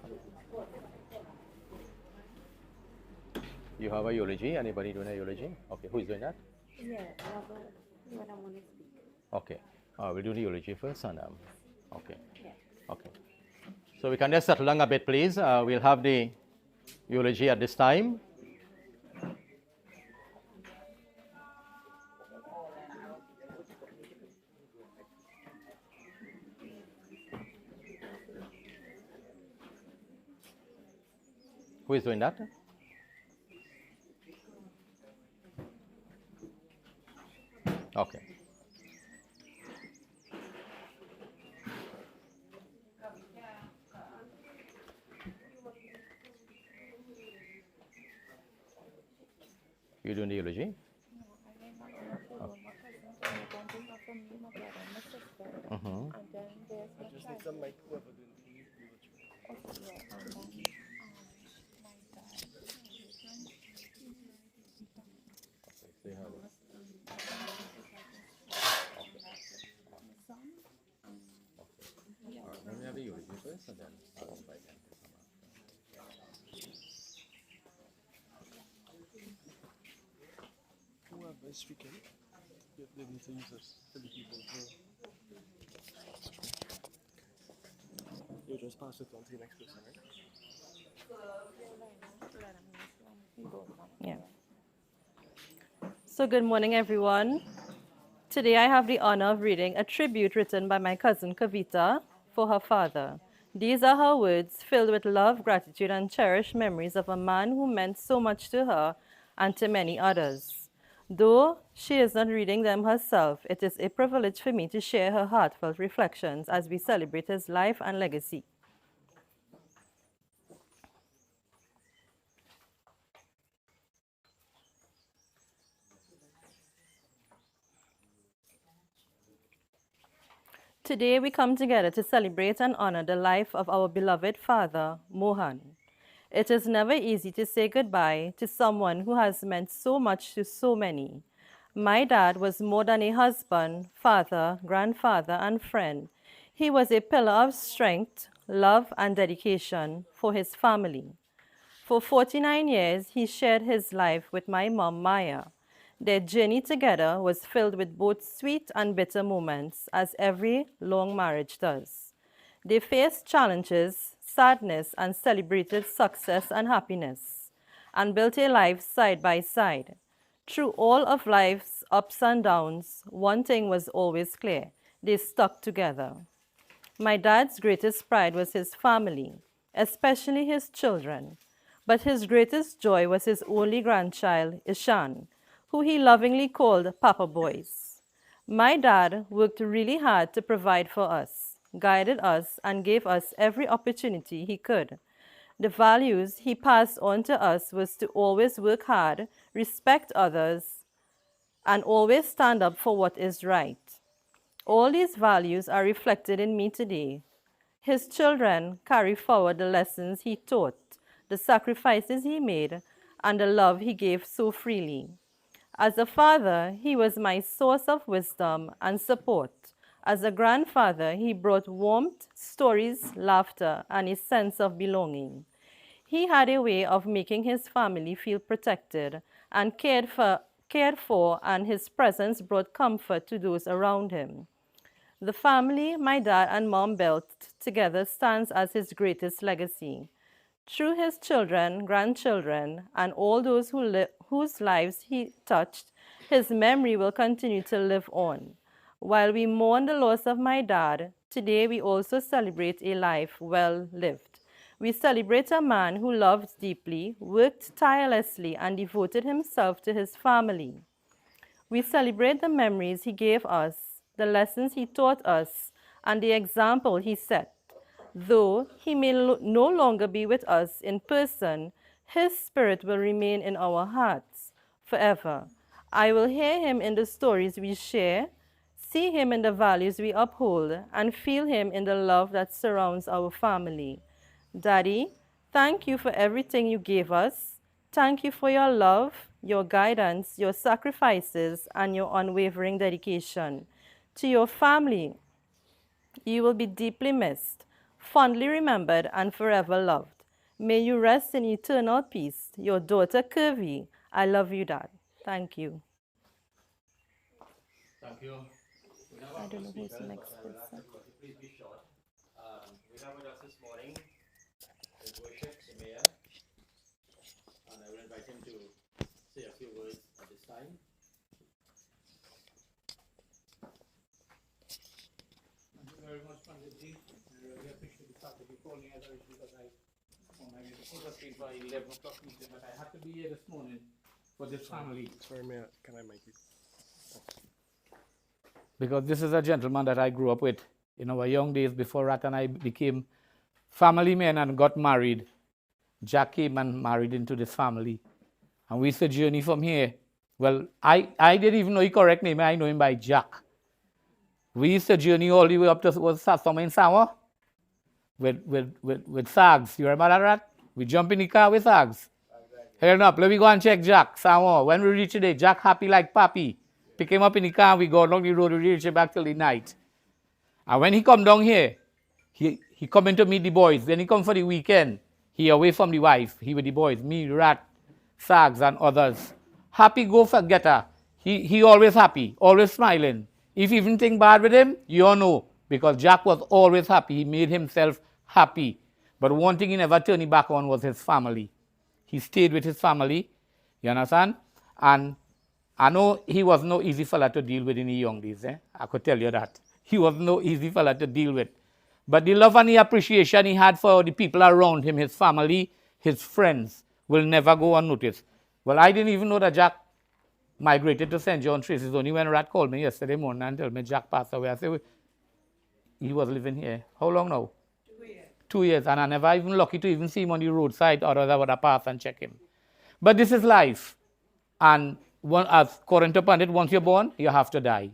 You have a eulogy? Anybody doing a eulogy? Okay, who's doing that? Yeah, what I want to speak. Okay. We'll do the eulogy first. And, okay. Okay. So we can just settle down a bit, please. We'll have the eulogy at this time. Who is doing that? Okay. You doing the eulogy? Let me have the eulogy first, and then I'll invite them to come up. Whoever is speaking, they need to use this to the people. You just pass it on to the next person, right? Yeah. So good morning, everyone. Today I have the honor of reading a tribute written by my cousin Kavita for her father. These are her words filled with love, gratitude, and cherished memories of a man who meant so much to her and to many others. Though she is not reading them herself, it is a privilege for me to share her heartfelt reflections as we celebrate his life and legacy. Today we come together to celebrate and honor the life of our beloved father, Mohan. It is never easy to say goodbye to someone who has meant so much to so many. My dad was more than a husband, father, grandfather, and friend. He was a pillar of strength, love, and dedication for his family. For 49 years, he shared his life with my mom, Maya. Their journey together was filled with both sweet and bitter moments, as every long marriage does. They faced challenges, sadness, and celebrated success and happiness, and built a life side by side. Through all of life's ups and downs, one thing was always clear: they stuck together. My dad's greatest pride was his family, especially his children. But his greatest joy was his only grandchild, Ishan, who he lovingly called Papa Boys. My dad worked really hard to provide for us, guided us, and gave us every opportunity he could. The values he passed on to us was to always work hard, respect others, and always stand up for what is right. All these values are reflected in me today. His children carry forward the lessons he taught, the sacrifices he made, and the love he gave so freely. As a father, he was my source of wisdom and support. As a grandfather, he brought warmth, stories, laughter, and a sense of belonging. He had a way of making his family feel protected and cared for, and his presence brought comfort to those around him. The family my dad and mom built together stands as his greatest legacy. Through his children, grandchildren, and all those whose lives he touched, his memory will continue to live on. While we mourn the loss of my dad, today we also celebrate a life well lived. We celebrate a man who loved deeply, worked tirelessly, and devoted himself to his family. We celebrate the memories he gave us, the lessons he taught us, and the example he set. Though he may no longer be with us in person, his spirit will remain in our hearts forever. I will hear him in the stories we share, see him in the values we uphold, and feel him in the love that surrounds our family. Daddy, thank you for everything you gave us. Thank you for your love, your guidance, your sacrifices, and your unwavering dedication. To your family, you will be deeply missed, fondly remembered, and forever loved. May you rest in eternal peace. Your daughter, Kirby. I love you, Dad. Thank you. Thank you. We have I our don't know who's speakers, the next but I will ask person. everybody to please be short. We have with us this morning His Worship, the Mayor, and I will invite him to say a few words at this time. Thank you very much, Panditji. I really appreciate the fact that you called me as I because I made the photo screen for 11 o'clock meeting, but I had to be here this morning for this family. Sorry, Mayor, can I make it? Because this is a gentleman that I grew up with in our young days before Rat and I became family men and got married. Jack came and married into this family. And we used to journey from here. Well, I didn't even know his correct name. I know him by Jack. We used to journey all the way up to somewhere in Sawa with Sags. You remember that, Rat? We jump in the car with Sags. Held up, let me go and check Jack. Sawa. When we reach today, Jack happy like papi. Pick him up in the car, we go along the road, we reach him back till the night. And when he come down here, he come in to meet the boys. When he come for the weekend, he away from the wife. He with the boys, me, Rat, Sags, and others. Happy go forgetter. He always happy, always smiling. If you even think bad with him, you all know. Because Jack was always happy. He made himself happy. But one thing he never turned his back on was his family. He stayed with his family. You understand? And I know he was no easy fella to deal with in the young days. I could tell you that. He was no easy fella to deal with. But the love and the appreciation he had for the people around him, his family, his friends, will never go unnoticed. Well, I didn't even know that Jack migrated to St. John Trace. It's only when Rat called me yesterday morning and told me Jack passed away. I said, he was living here. How long now? 2 years. 2 years. And I never even lucky to even see him on the roadside, or I would have passed and check him. But this is life. And as according to Pandit, once you're born, you have to die.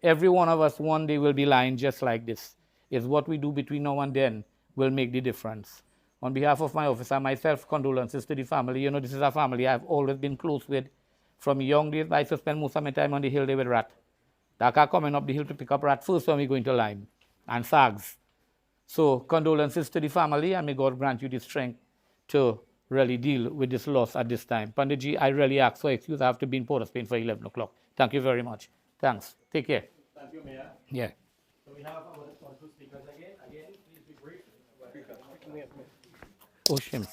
Every one of us one day will be lying just like this. It's what we do between now and then will make the difference. On behalf of my office and myself, condolences to the family. You know, this is a family I've always been close with. From young days, I used to spend most of my time on the hill there with Rat. Daka coming up the hill to pick up Rat first when we going to Lime and Sags. So condolences to the family, and may God grant you the strength to really deal with this loss at this time. Panditji, I really ask for excuse. I have to be in Port of Spain for 11 o'clock. Thank you very much. Thanks. Take care. Thank you, Mayor. Yeah. So we have our two speakers again. Again, please be brief. Oh, shame.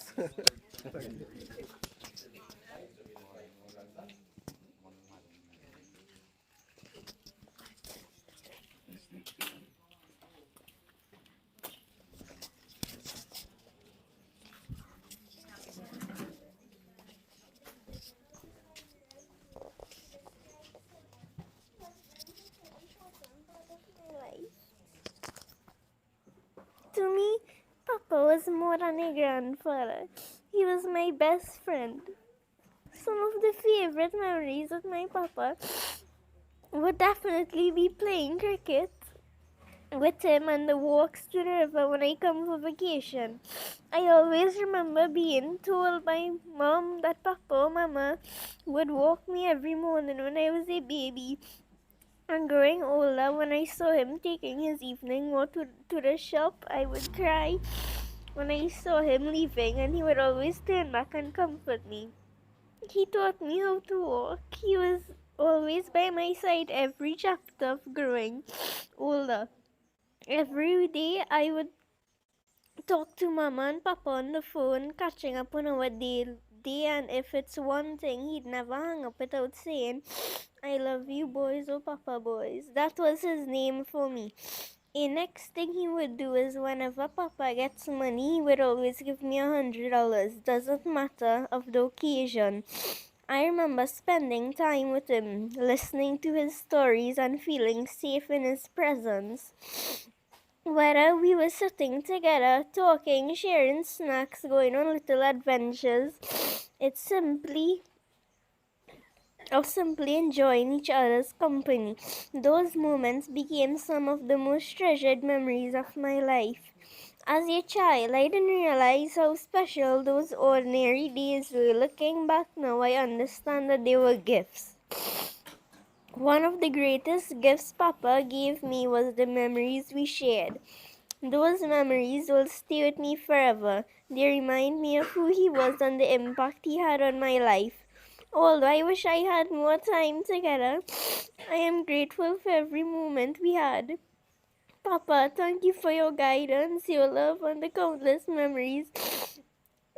To me, Papa was more than a grandfather. He was my best friend. Some of the favorite memories of my Papa would definitely be playing cricket with him and the walks to the river when I come for vacation. I always remember being told by Mom that Papa or Mama would walk me every morning when I was a baby. And growing older, when I saw him taking his evening walk to the shop, I would cry when I saw him leaving, and he would always turn back and comfort me. He taught me how to walk. He was always by my side every chapter of growing older. Every day I would talk to Mama and Papa on the phone, catching up on our day, and if it's one thing, he'd never hang up without saying, I love you boys, oh Papa boys. That was his name for me. The next thing he would do is whenever Papa gets money, he would always give me $100. Doesn't matter of the occasion. I remember spending time with him, listening to his stories and feeling safe in his presence. Whether we were sitting together, talking, sharing snacks, going on little adventures, it simply of simply enjoying each other's company. Those moments became some of the most treasured memories of my life. As a child, I didn't realize how special those ordinary days were. Looking back now, I understand that they were gifts. One of the greatest gifts Papa gave me was the memories we shared. Those memories will stay with me forever. They remind me of who he was and the impact he had on my life. Although I wish I had more time together, I am grateful for every moment we had. Papa, thank you for your guidance, your love, and the countless memories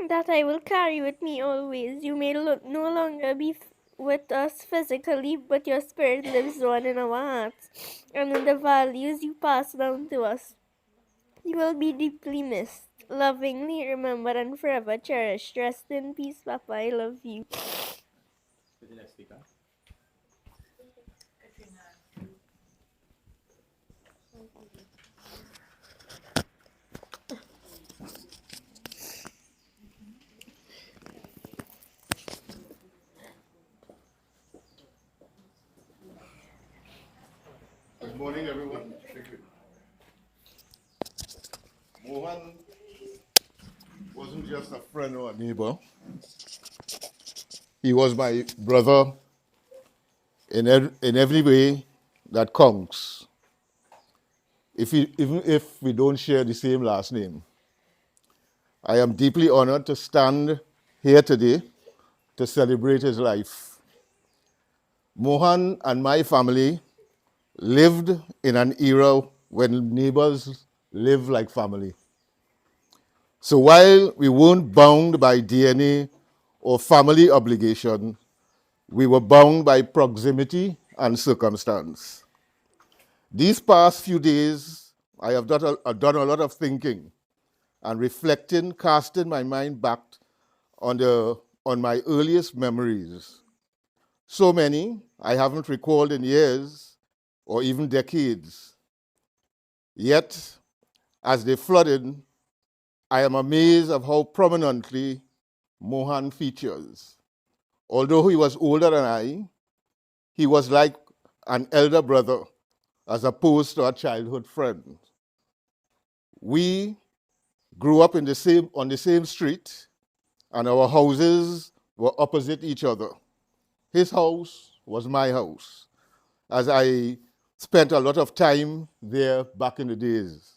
that I will carry with me always. You may no longer be with us physically, but your spirit lives on in our hearts and in the values you pass down to us. You will be deeply missed, lovingly remembered, and forever cherished. Rest in peace, Papa. I love you. Good morning, everyone. Thank you. Mohan wasn't just a friend or a neighbor. He was my brother in every way that counts. Even if we don't share the same last name, I am deeply honored to stand here today to celebrate his life. Mohan and my family lived in an era when neighbors lived like family. So while we weren't bound by DNA or family obligation, we were bound by proximity and circumstance. These past few days, I have done a lot of thinking and reflecting, casting my mind back on my earliest memories. So many I haven't recalled in years or even decades. Yet, as they flooded, I am amazed of how prominently Mohan features. Although he was older than I, he was like an elder brother as opposed to a childhood friend. We grew up on the same street, and our houses were opposite each other. His house was my house, as I spent a lot of time there back in the days.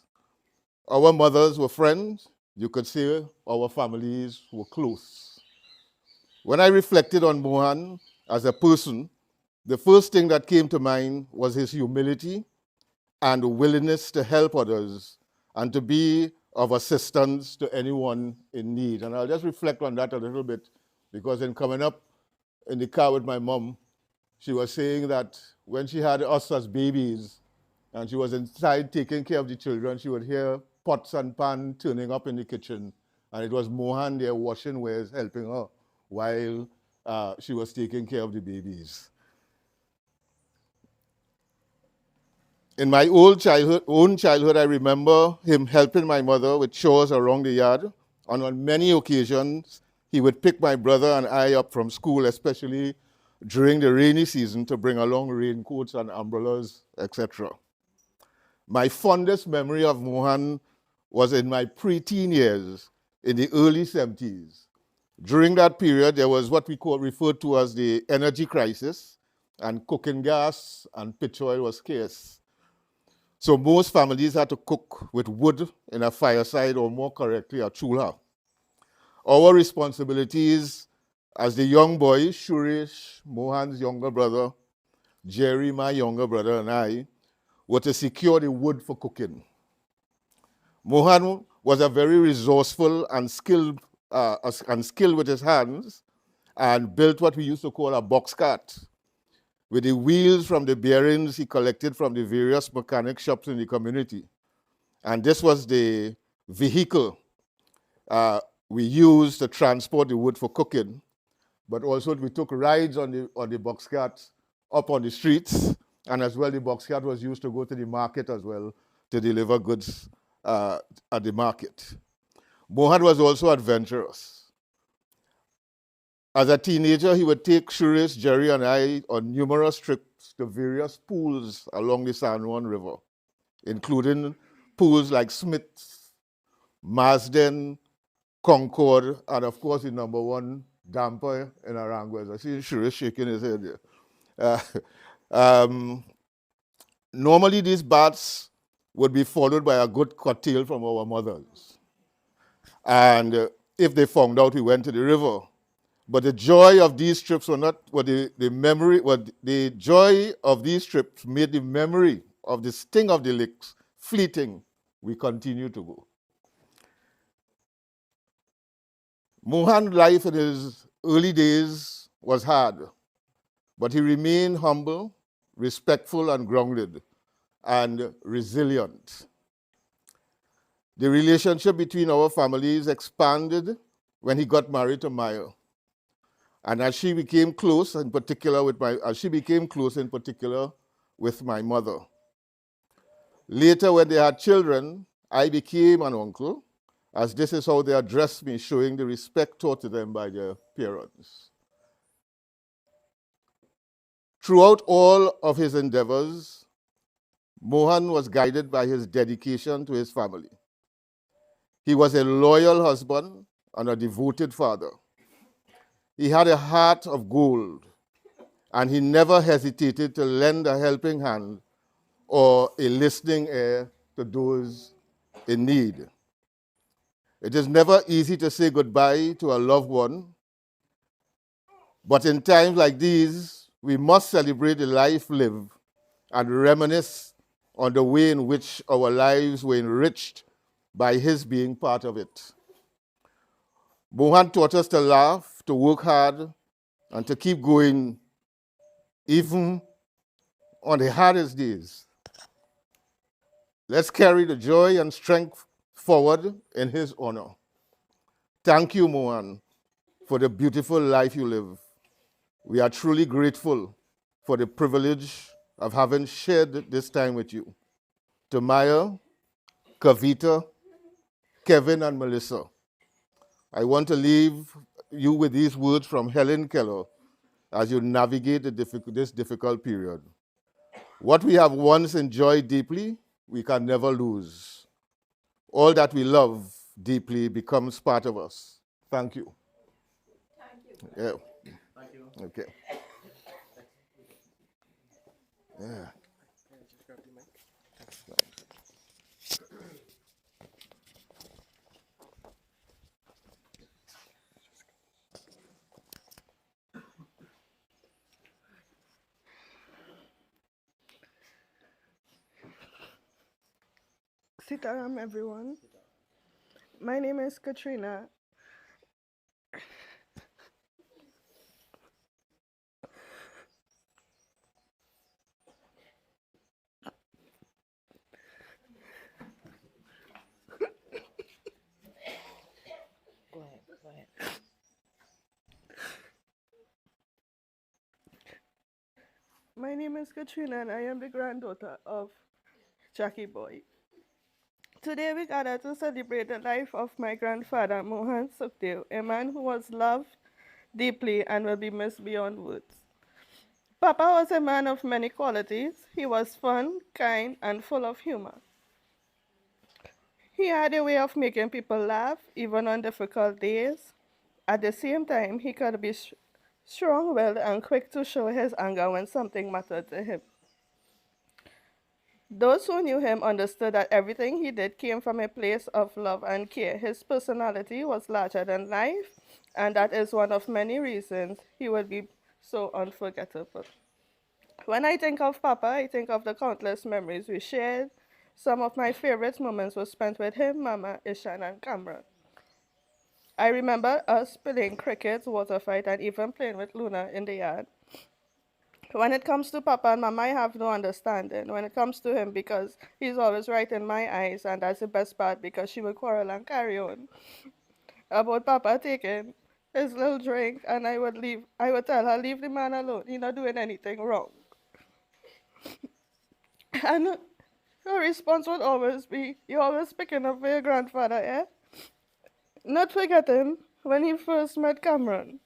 Our mothers were friends. You could say our families were close. When I reflected on Mohan as a person, the first thing that came to mind was his humility and willingness to help others and to be of assistance to anyone in need. And I'll just reflect on that a little bit, because in coming up in the car with my mom, she was saying that when she had us as babies and she was inside taking care of the children, she would hear pots and pans turning up in the kitchen. And it was Mohan there washing wares, helping her while she was taking care of the babies. In my own childhood, I remember him helping my mother with chores around the yard. And on many occasions, he would pick my brother and I up from school, especially during the rainy season, to bring along raincoats and umbrellas, etc. My fondest memory of Mohan was in my preteen years, in the early 70s. During that period, there was what we referred to as the energy crisis, and cooking gas and pitch oil was scarce. So most families had to cook with wood in a fireside, or more correctly, a chulha. Our responsibilities as the young boys, Suresh, Mohan's younger brother, Jerry, my younger brother, and I, were to secure the wood for cooking. Mohan was a very resourceful and skilled with his hands, and built what we used to call a box cart, with the wheels from the bearings he collected from the various mechanic shops in the community. And this was the vehicle we used to transport the wood for cooking, but also we took rides on the box cart up on the streets, and as well the box cart was used to go to the market as well to deliver goods at the market. Mohan was also adventurous. As a teenager, he would take Suresh, Jerry, and I on numerous trips to various pools along the San Juan River, including pools like Smith's, Marsden, Concord, and of course the number one damper in Aranguez. I see Suresh shaking his head there. Normally these baths would be followed by a good cocktail from our mothers. And if they found out we went to the river. But the joy of these trips were not, the joy of these trips made the memory of the sting of the licks fleeting. We continue to go. Mohan's life in his early days was hard, but he remained humble, respectful, and grounded, and resilient. The relationship between our families expanded when he got married to Maya. And as she became close, in particular with my mother. Later, when they had children, I became an uncle, as this is how they addressed me, showing the respect taught to them by their parents. Throughout all of his endeavors, Mohan was guided by his dedication to his family. He was a loyal husband and a devoted father. He had a heart of gold, and he never hesitated to lend a helping hand or a listening ear to those in need. It is never easy to say goodbye to a loved one, but in times like these, we must celebrate the life lived and reminisce on the way in which our lives were enriched by his being part of it. Mohan taught us to laugh, to work hard, and to keep going even on the hardest days. Let's carry the joy and strength forward in his honor. Thank you, Mohan, for the beautiful life you live. We are truly grateful for the privilege of having shared this time with you. To Maya, Kavita, Kevin, and Melissa, I want to leave you with these words from Helen Keller as you navigate this difficult period. What we have once enjoyed deeply, we can never lose. All that we love deeply becomes part of us. Thank you. Thank you. Yeah. Thank you. Okay. Yeah. Sitaram, everyone. My name is Katrina. Go ahead. My name is Katrina, and I am the granddaughter of Jackie Boy. Today we gather to celebrate the life of my grandfather, Mohan Sookdeo, a man who was loved deeply and will be missed beyond words. Papa was a man of many qualities. He was fun, kind, and full of humor. He had a way of making people laugh, even on difficult days. At the same time, he could be strong-willed and quick to show his anger when something mattered to him. Those who knew him understood that everything he did came from a place of love and care. His personality was larger than life, and that is one of many reasons he would be so unforgettable. When I think of Papa, I think of the countless memories we shared. Some of my favorite moments were spent with him, Mama, Ishan, and Cameron. I remember us playing cricket, water fight, and even playing with Luna in the yard. When it comes to Papa and Mama, I have no understanding. When it comes to him, because he's always right in my eyes, and that's the best part because she would quarrel and carry on. About Papa taking his little drink, and I would tell her, leave the man alone. He's not doing anything wrong. And her response would always be, you're always picking up for your grandfather, eh? Not forgetting when he first met Cameron.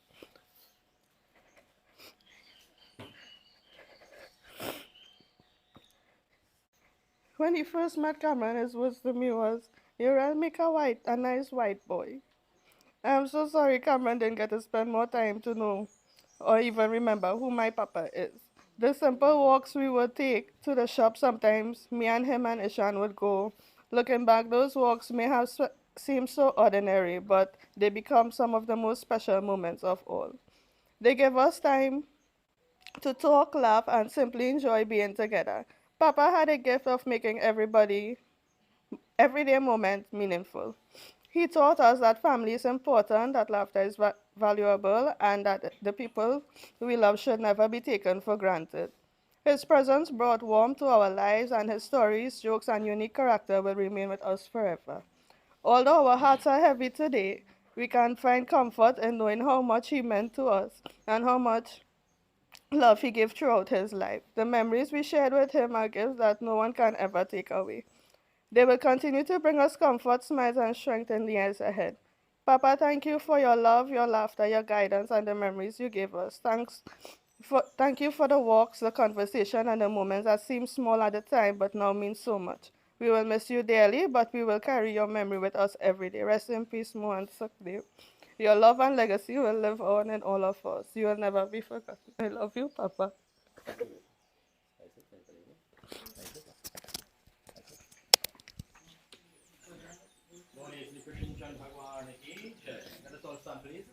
When he first met Cameron, his words to me was, "You'll make a nice white boy." I'm so sorry Cameron didn't get to spend more time to know or even remember who my papa is. The simple walks we would take to the shop sometimes, me and him and Ishan would go. Looking back, those walks may have seemed so ordinary, but they become some of the most special moments of all. They give us time to talk, laugh, and simply enjoy being together. Papa had a gift of making everyday moment meaningful. He taught us that family is important, that laughter is valuable, and that the people we love should never be taken for granted. His presence brought warmth to our lives, and his stories, jokes, and unique character will remain with us forever. Although our hearts are heavy today, we can find comfort in knowing how much he meant to us and how much love he gave throughout his life. The memories we shared with him are gifts that no one can ever take away. They will continue to bring us comfort, smiles, and strength in the years ahead. Papa, thank you for your love, your laughter, your guidance, and the memories you gave us. Thank you for the walks, the conversation, and the moments that seem small at the time but now mean so much. We will miss you dearly, but we will carry your memory with us every day. Rest in peace, Mohan Sookdeo. Your love and legacy will live on in all of us. You will never be forgotten. I love you, Papa. Let us all stand, please.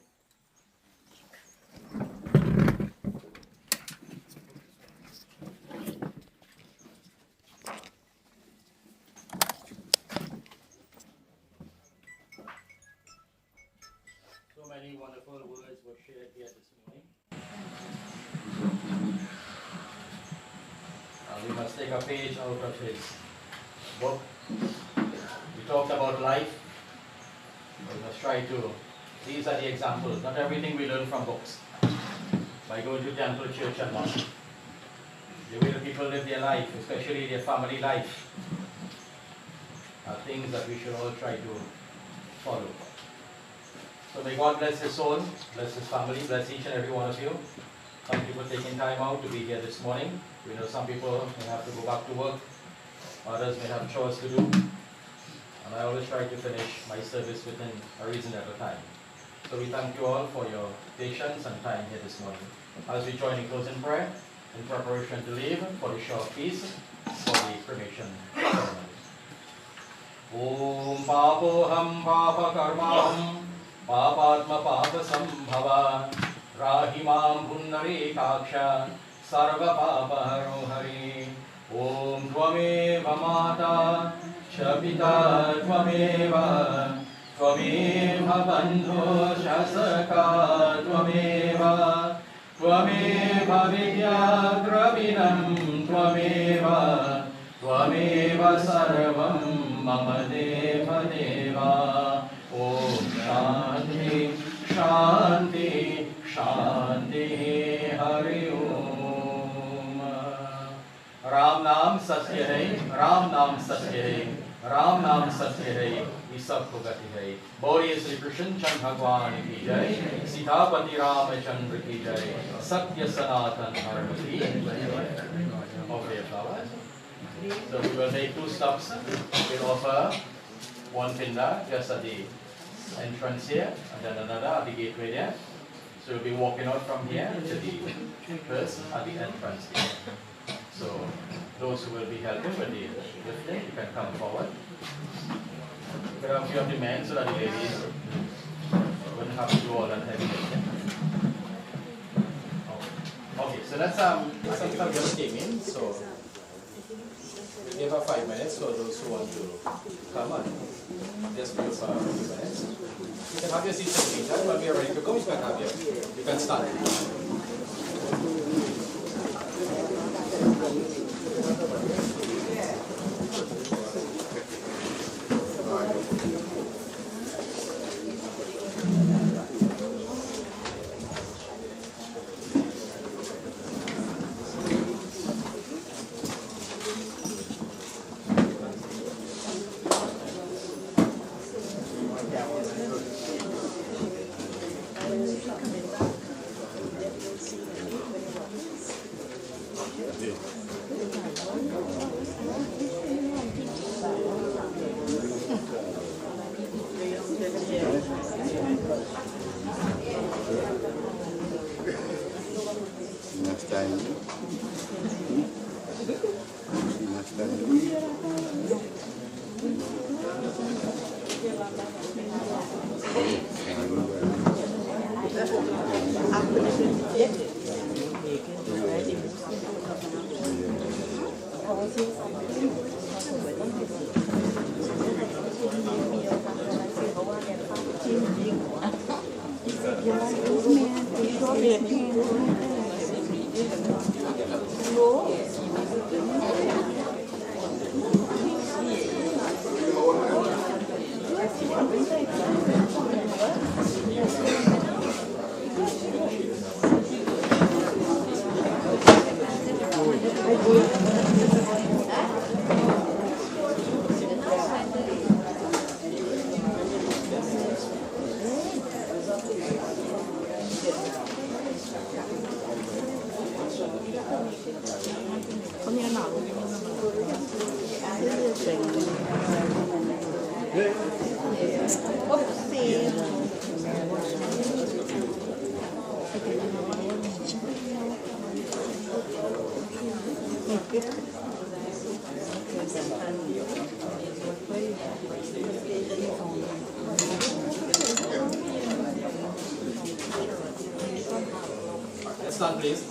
So many wonderful words were shared here this morning. We must take a page out of his book. We talked about life. We must try to, these are the examples, not everything we learn from books. By going to temple, church and mosque. The way the people live their life, especially their family life, are things that we should all try to follow. So may God bless his soul, bless his family, bless each and every one of you. Thank you for taking time out to be here this morning. We know some people may have to go back to work, others may have chores to do. And I always try to finish my service within a reasonable time. So we thank you all for your patience and time here this morning. As we join in closing prayer, in preparation to leave for the short piece for the cremation ceremony. Om Papoham Papa Karmaham Papatma Papa Sambhava Rahimam Bhunnari Kaksha Sarva Papa Harohari Om Tvameva Mata Shapita Tvameva Tvameva Bandhu Shasaka Tvameva Tvameva Vidya Dravinam Tvameva Tvameva Sarvam Mama Deva Deva Om Shanti Shanti Shanti Hari Om Ram Naam Satya Hai Ram Naam Satya Hai Ram Naam Satya Hai ये सब को गति है बोलिए श्री कृष्ण चंद्र भगवान की जय सीतापति रामचंद्र की जय सत्य सनातन धर्म की Okay, flowers. So we will make 2 stops. We'll offer 1 pinda just at the entrance here and then another at the gateway there. So we'll be walking out from here to the first at the entrance here. So those who will be helping with the lifting, you can come forward. Could have a few of the men so that the ladies wouldn't have to do all that heavy lifting. Okay, so let's some just came in, so give her 5 minutes for those who want to come and just wait for a few minutes. You can have your seats in the meantime, when we are ready to go, you can have you can start. Stand, please.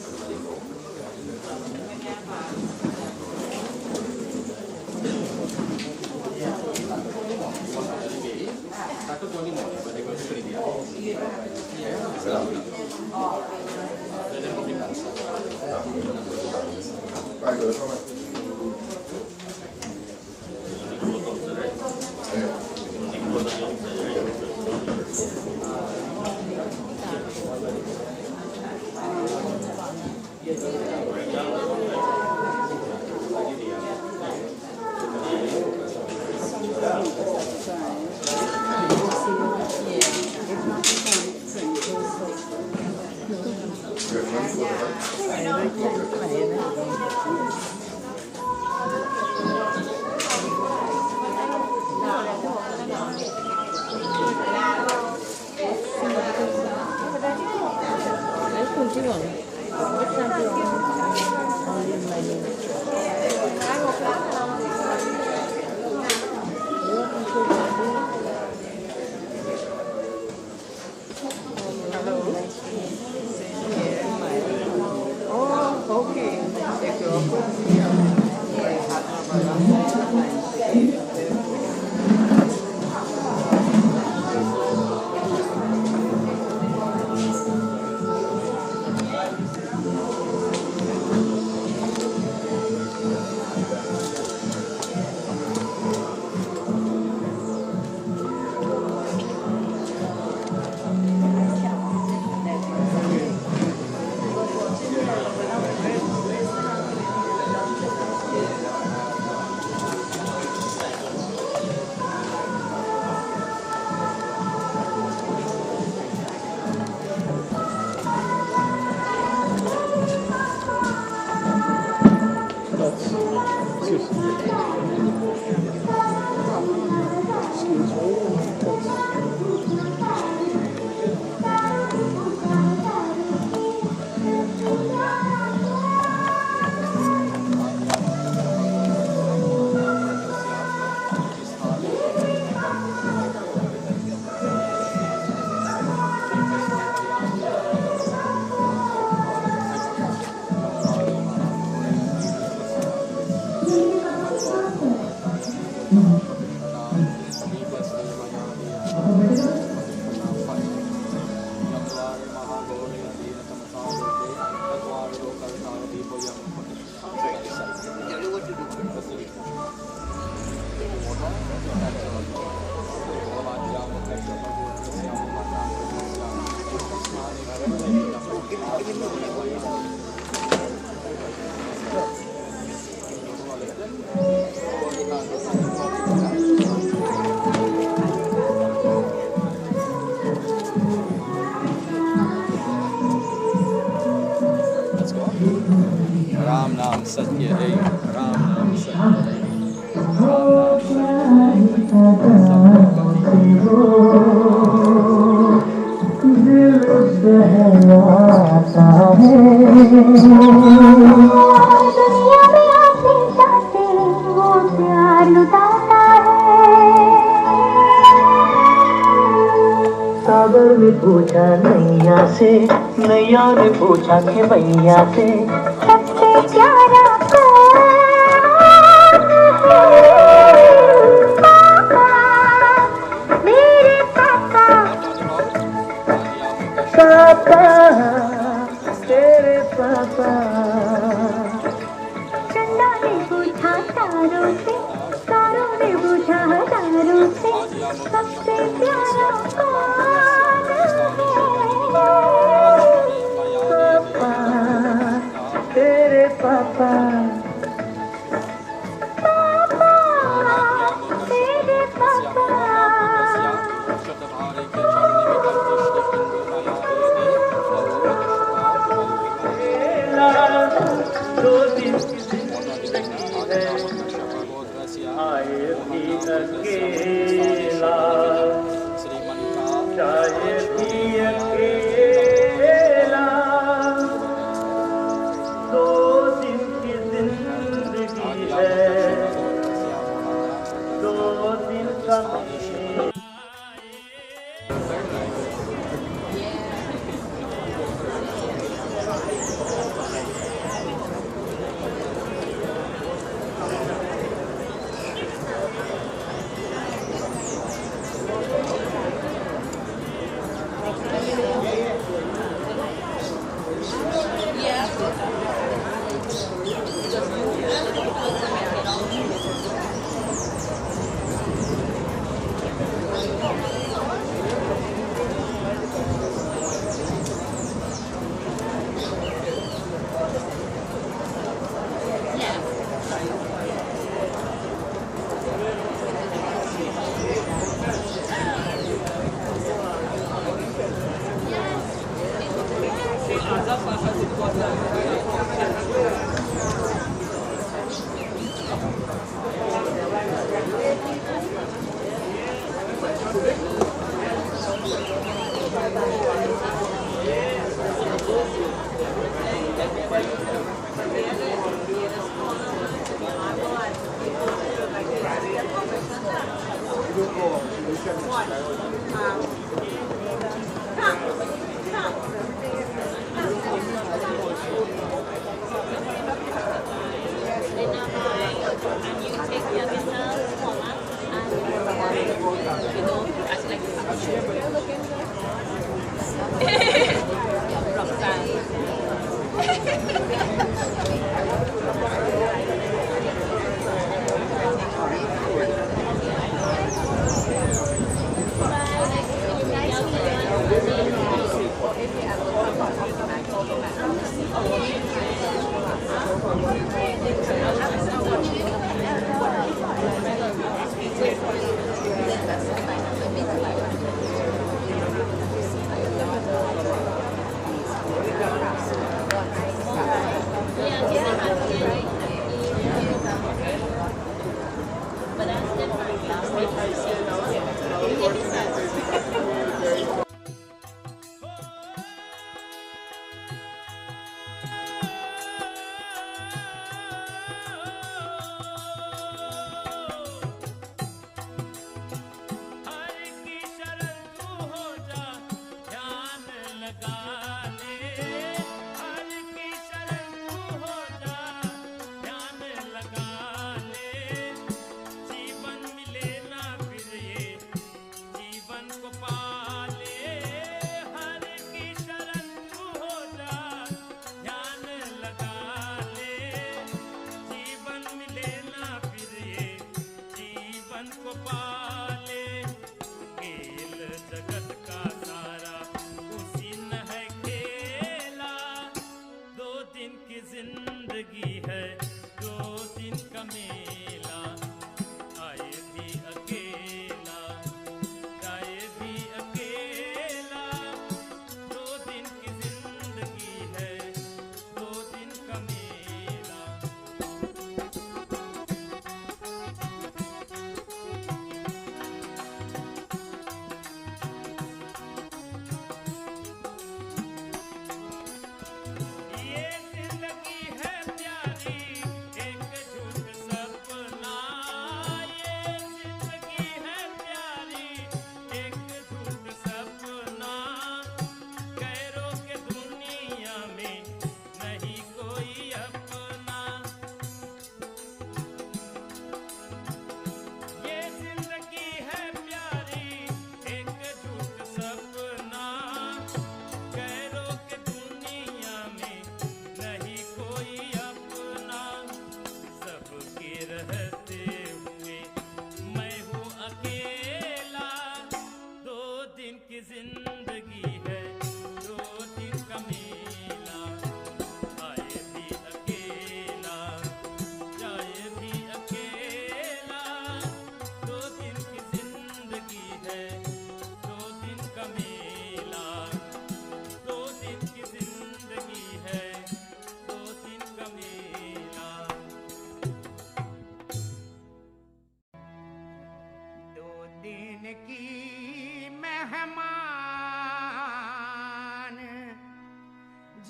Ram नाम सत्य है, राम नाम सत्य है, राम नाम सत्य है, सब लोग सहलाता है दुनिया में आते जाते वो प्यार लुटाता है सागर ने पूछा नैया से नैया ने पूछा कि भैया से सबसे प्यारा तेरे पापा चंदा ने पूछा तारों से तारों ने पूछा तारों से सबसे प्यारा कौन है पापा तेरे पापा तेरे पापा दो दिन की जिंदगी है आए भी अकेला जाए भी अकेला दो दिन की जिंदगी है दो दिन का जगत का सारा उसी न है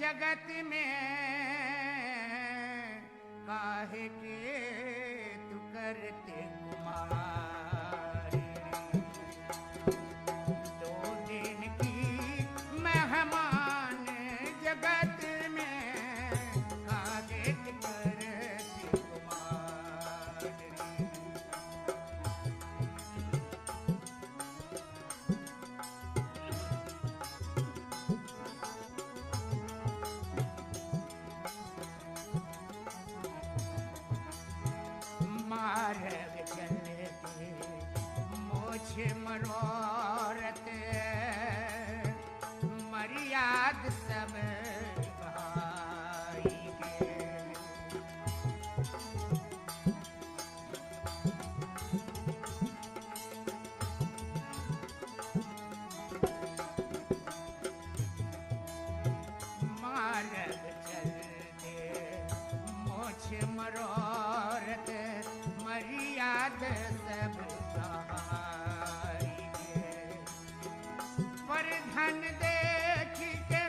जगत में काहे के तू करते कुमार। दो दिन की मेहमान जगत में काहे के करते कुमार। मार्ग चलते मोछ मरोरत मर्याद सब भाई के। मार्ग चलते मोछ मरोरत मर्याद सब सहाय के। पर धन देख के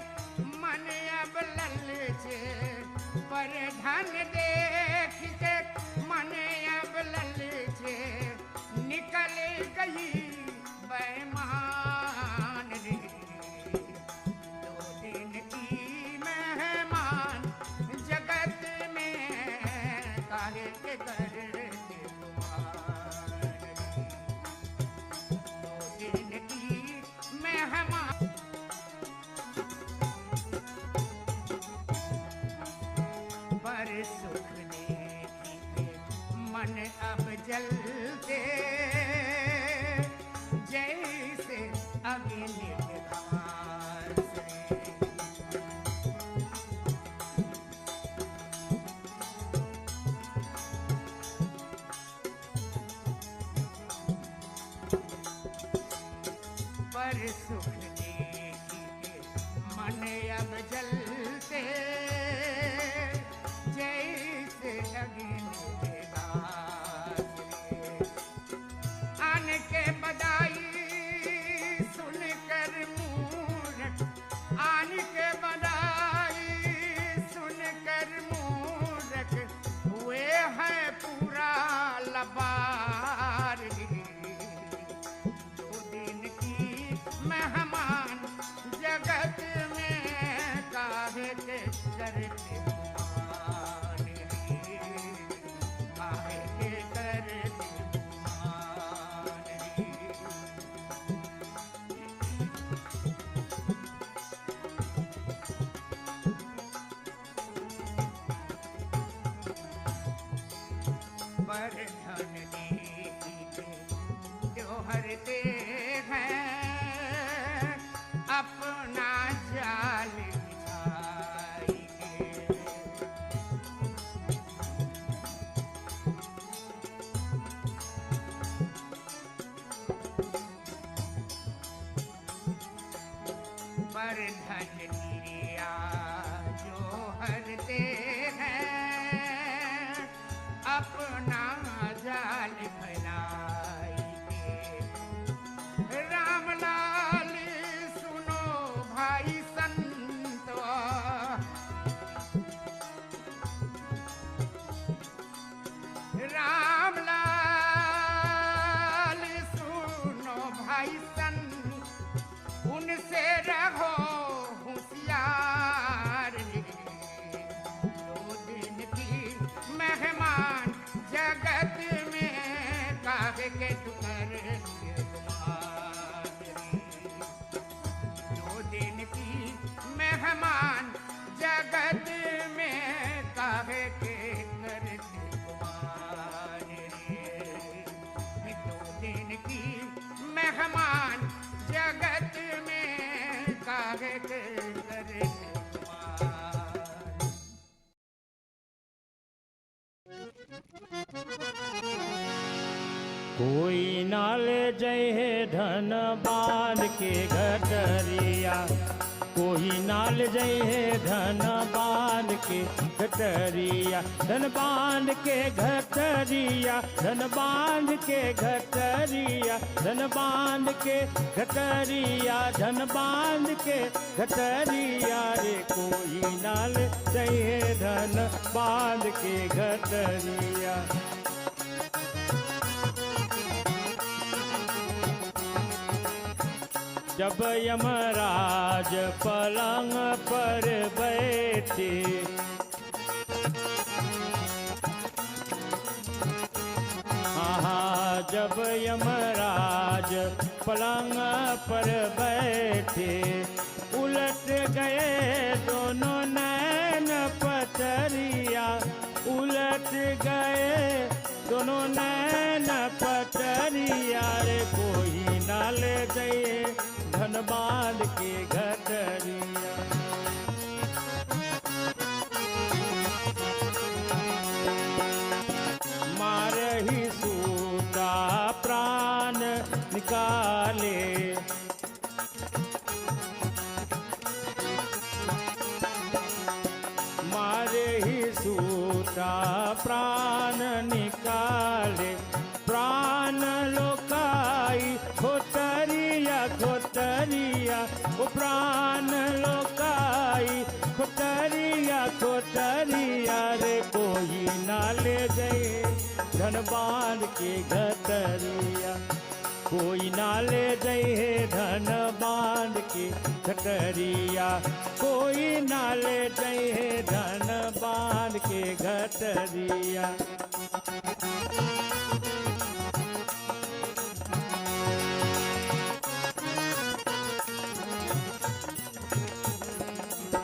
मन अब ललचे, पर धन देख के मन अब ललचे, निकल गई बेईमान रे। दो दिन की मेहमान जगत में काहे के करते कुमार। दो दिन की मेहमान पर सुख देखी मन अब जलते, जैसे अग्नि निभार से। पर सुख देखी के मन अब जलते, जैसे अग्नि निभार से। आन के बदाई सुन कर मूरख, आन के बदाई सुन कर मूरख हुए हैं पूरा लबार। दो दिन की मेहमान जगत में काहे के करते कुमार। काहे के करते कुमार। पर धन नीति के त्योहरते हैं अपना जाल बिछाई के। पर धन निर्या जो हरते हैं अपना जाल फैलाई के। राम लाल सुनो भाई संतवा, राम लाल सुनो भाई संत, उनसे रहो होशियार। दो दिन की मेहमान जगत में काहे के तू करते कुमार। दो दिन की मेहमान जगत में काहे के करते कुमार। दो दिन की मेहमान जगत में काहे के करते कुमार। कोई नाले जय धन बान के गठरिया, कोई नाल जई है धन बांध के घटरिया, धन बांध के घटरिया, धन बांध के घटरिया, धन बांध के घटरिया, धन बांध के घटरिया रे कोई नाल जई है धन बांध के घटरिया। जब यमराज पलंग पर बैठे, जब यमराज पलंग पर बैठे, उलट गए दोनों नैन पतरिया, उलट गए दोनों नैन पतरिया रे कोई नाल गए धन बांध के घटरिया। मारही सूता प्राण निकाले, मारही सूता प्राण निकाले, प्राण लोकाई खोटरिया खोटरिया, ओ प्राण लोकाई खोटरिया खोटरिया रे कोई नाले गए धन बांध के घटरिया, कोई नाले गए धन बांध के घटरिया, कोई नाले गए धन बांध के घटरिया।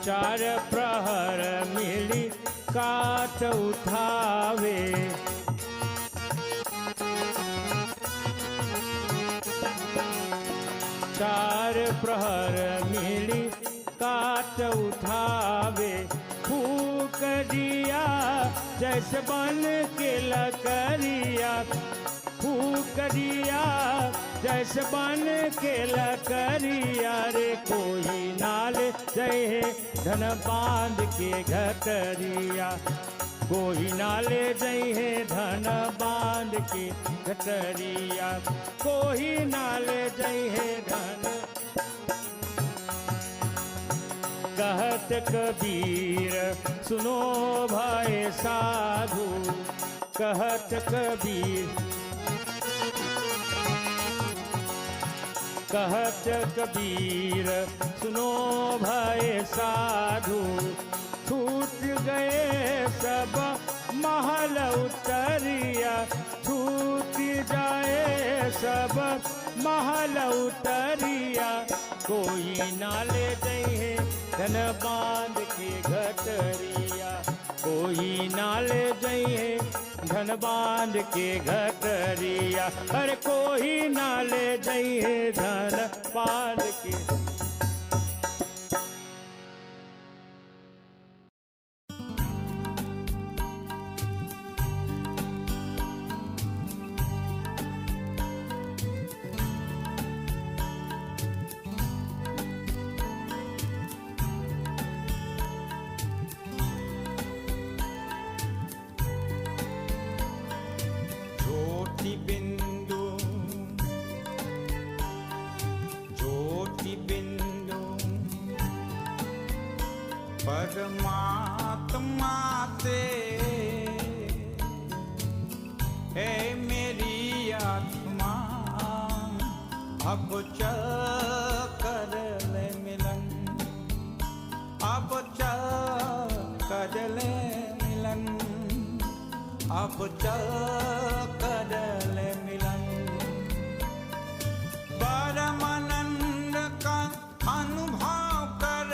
चार प्रहर मिली काट उठावे, चार प्रहर मिली काट उठावे, फूक दिया जैसे बन के लकड़िया, फूक दिया जैसे बन के लकड़िया रे कोई नाल जय धन बांध के घटरिया, कोई नाले जय धन बांध के घटरिया, कोई नाले जय धन। कहत कबीर सुनो भाई साधु, कहत कबीर, कहत कबीर सुनो भाई साधु, छूट गए सब महल उतरिया, छूट जाए सब महल उतरिया, कोई नाले दे धन बांध के घटरिया, कोई नाले दे धन बांध के घटरिया, अरे कोई नाले दे धन बांध के। परमात्मा से है मेरी आत्मा, अब चल कर ले मिलन, अब चल कर ले मिलन, अब चल कर ले मिलन। परमानंद का अनुभव कर,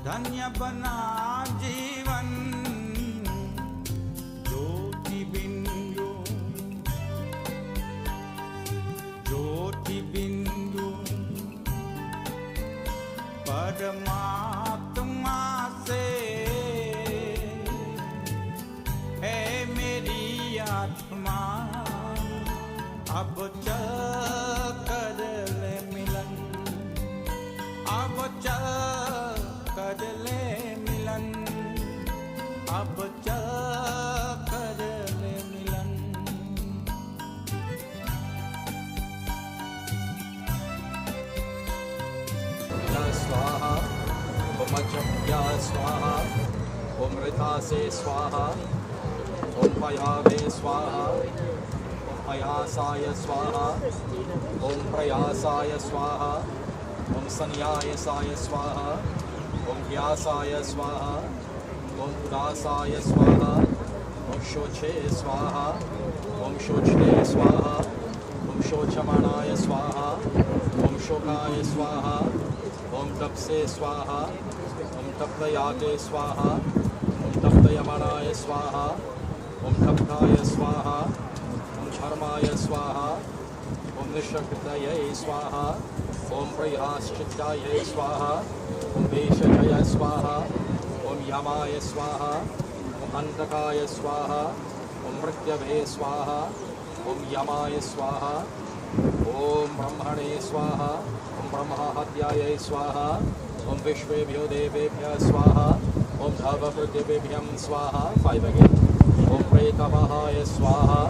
धन्य बना जीवन। ज्योति बिंदु, ज्योति बिंदु परमात्मा अब चल कर ले मिलन, अब चल कर ले मिलन, अब चल कर ले मिलन। स्वाहा ओम अजम्या स्वाहा ओम ऋतासे स्वाहा ओम पयावे स्वाहा ओम पयासाय स्वाहा ओम प्रयासाय स्वाहा ओम संन्यासाय स्वाहा ओम व्यासाय स्वाहा ओम उदासाय स्वाहा ओम शोचे स्वाहा ओम शोचने स्वाहा ओम शोचमाणाय स्वाहा ओम शोकाय स्वाहा ओम तपसे स्वाहा ओम तप्तयाते स्वाहा ओम तप्तयमानाय स्वाहा ओम तप्ताय स्वाहा ओम धर्माय स्वाहा ओम निशक्तये स्वाहा ओम प्रयाश्चित्ताय स्वाहा ओम भेषजय स्वाहा ओम यमाय स्वाहा ओम अंधकाय स्वाहा ओम मृत्यवे स्वाहा ओम यमाय स्वाहा ओम ब्रह्मणे स्वाहा ओम ब्रह्महत्यायै स्वाहा ओम विश्वेभ्यो देवेभ्यः स्वाहा ओम धवपृथिवीभ्यं स्वाहा 5 again ओम प्रेतमहाय स्वाहा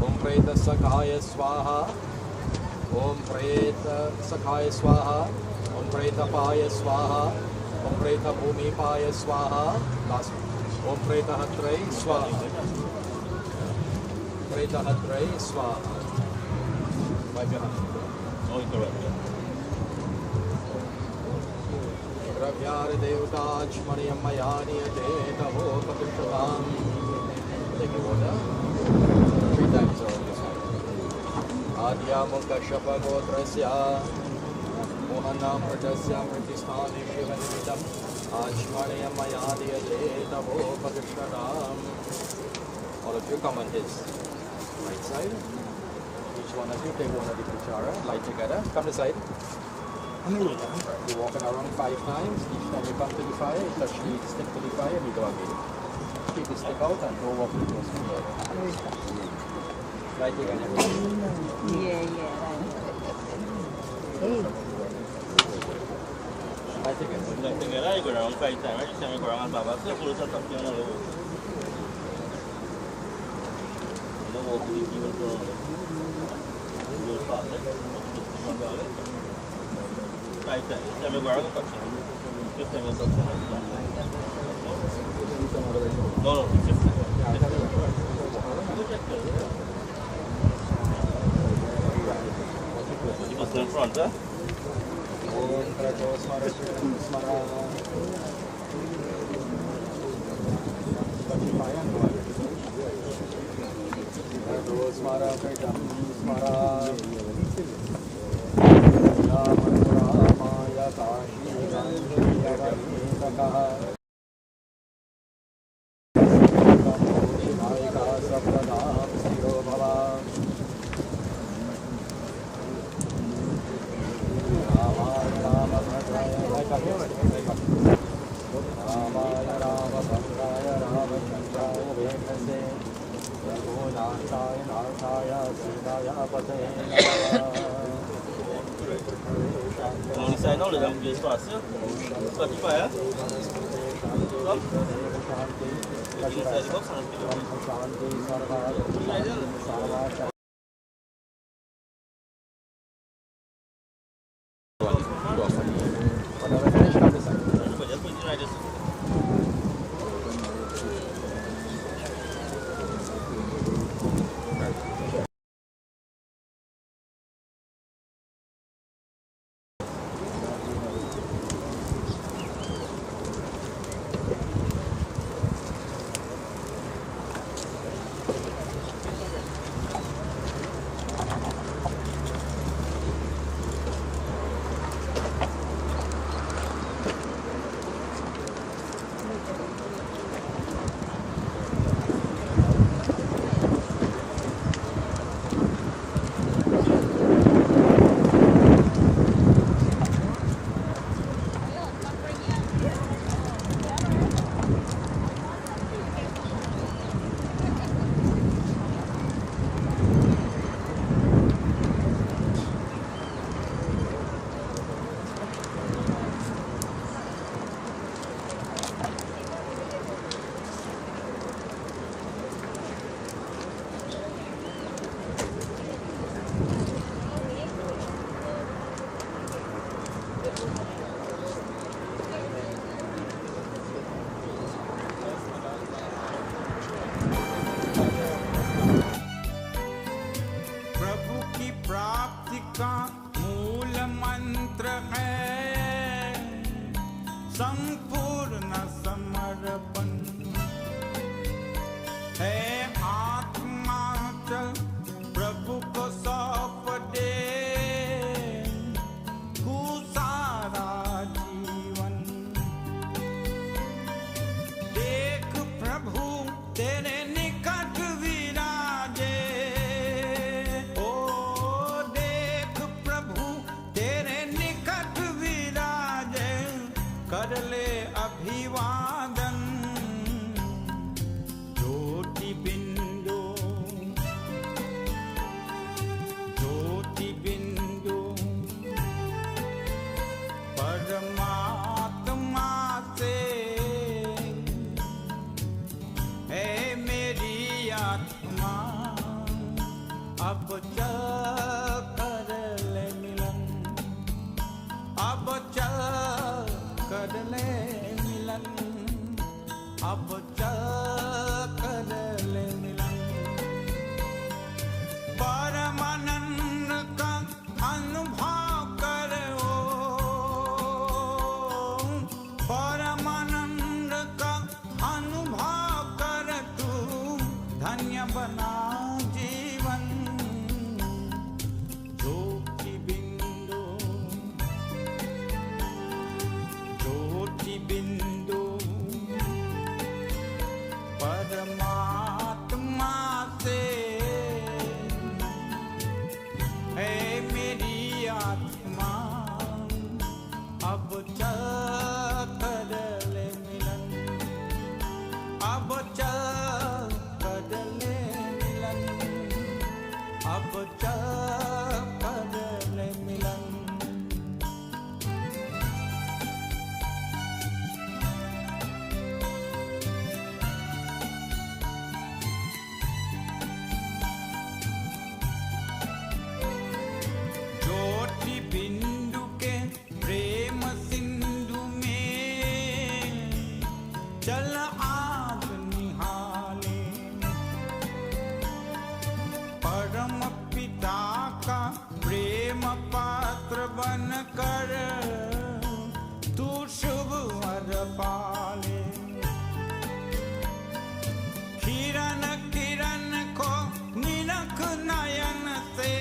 ओम प्रेतसखाय स्वाहा ओम प्रेतसखाय स्वाहा ओम प्रेतपाय स्वाहा ओम प्रेतभूमिपाय स्वाहा last ओम प्रेतहत्रै स्वाहा प्रेतहत्रै स्वाहा द्रव्यार देवताचमणियमयानियते तवोपकृष्टताम्. Take the water 3 times around this one. आद्यामुकशपगोत्रस्य मोहनामृतस्य मृतिस्थाने शिवनिमितम् आचमणियमयानियते तवोपकृष्टताम्. All of you come on his right side. Each one of you take one of the kuchara, light together, come to side. You walk around 5 times. Each time you come to the fire, you touch the stick to the fire, you go again. Keep the stick out and go walk with us. Light together. Light together. Light together, you go around 5 times. Each time you go around, Baba, so pull it up, you know. You know, walk with the people for Right there. Let me go around the touch. 5 times touch. No, 50. You must in front, huh? On the side now, let them just pass it. Start the fire. Stop. Inside the box and प्रभु की प्राप्ति का मूल मंत्र है संपूर्ण समर्पण है। आत्मा चल प्रभु को सौंप दे तू सारा जीवन। देख प्रभु तेरे निकट विराजे, ओ देख प्रभु तेरे निकट विराजे, कर ले अभिवादन। ज्योति बिंदु, ज्योति बिंदु परमात्मा से है मेरी आत्मा। अब चल कर ले मिलन, अब चल कर ले मिलन, अब चल कर ले मिलन। परमानंद का अनुभव करो, परमानंद का अनुभव कर तू धन्य बना जीवन। ज्योति बिंदु, ज्योति बिंदु परमात्मा से है मेरी आत्मा। अब चल कर ले मिलन, अब चल कर ले मिलन, अब चल कर ले मिलन। ज्योति बिंदु के प्रेम सिंधु में चल आज निहाले। परम पिता का प्रेम पात्र बन कर तू शुभ वर पाले। किरण किरण को निरख नयन से,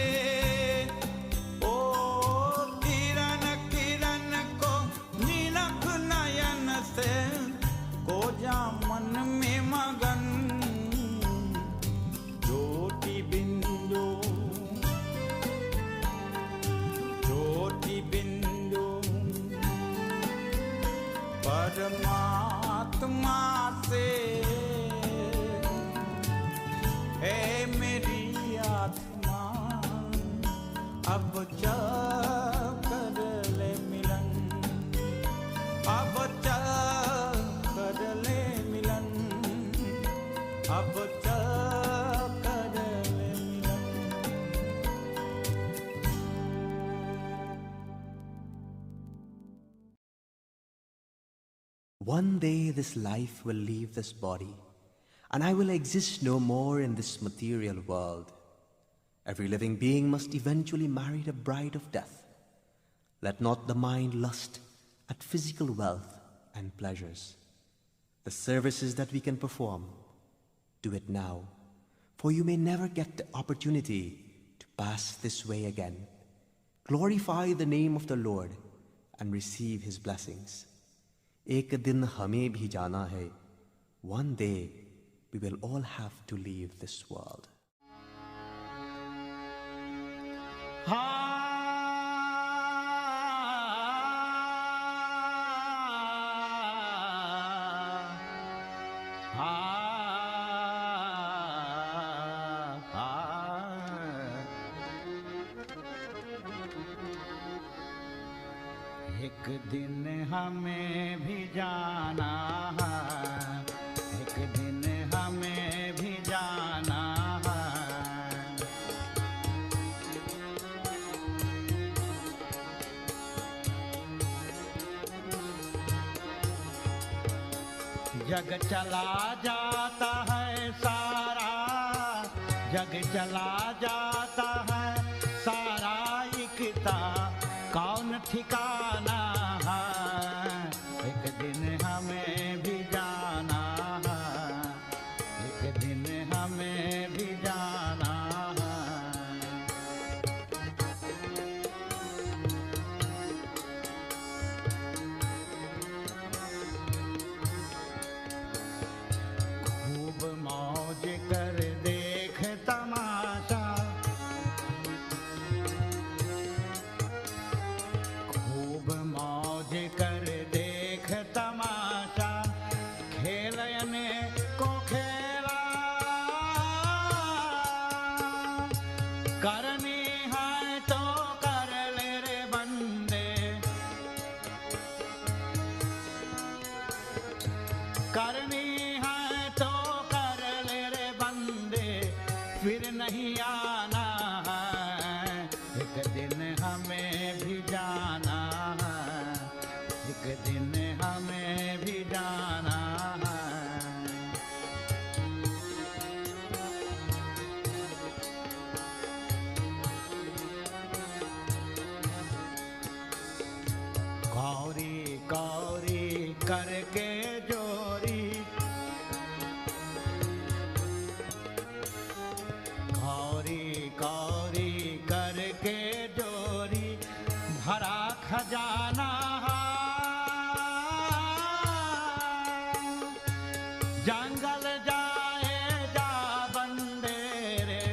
ओ किरण किरण को निरख नयन से, को जा मन में मगन। ज्योति बिंदु, ज्योति बिंदु परमात्मा से है मेरी आत्मा। अब चल कर ले मिलन, अब चल कर ले मिलन, अब चल कर ले मिलन। One day this life will leave this body, and I will exist no more in this material world. Every living being must eventually marry the bride of death. Let not the mind lust at physical wealth and pleasures. The services that we can perform, do it now, for you may never get the opportunity to pass this way again. Glorify the name of the Lord and receive His blessings. एक दिन हमें भी जाना है. One day we will all have to leave this world. एक दिन हमें भी जाना है, एक दिन हमें भी जाना है। जग चला जाता है सारा, जग चला जाता है ठिकाना है, एक दिन हमें भी जाना है, एक दिन हमें भी जाना है। खूब मौज कर देख तमाशा, खूब मौज कर देख तमाशा, खेलने को खेला, करनी है तो कर ले रे बंदे, करनी है तो कर ले रे बंदे, फिर नहीं आना है, एक दिन हमें भी जाना है, एक दिन हमें भी जाना है। कौरी कौरी करके जोरी, कौरी कौरी करके जोरी, भरा खजाना है, जंगल जाए जा बंदे रे,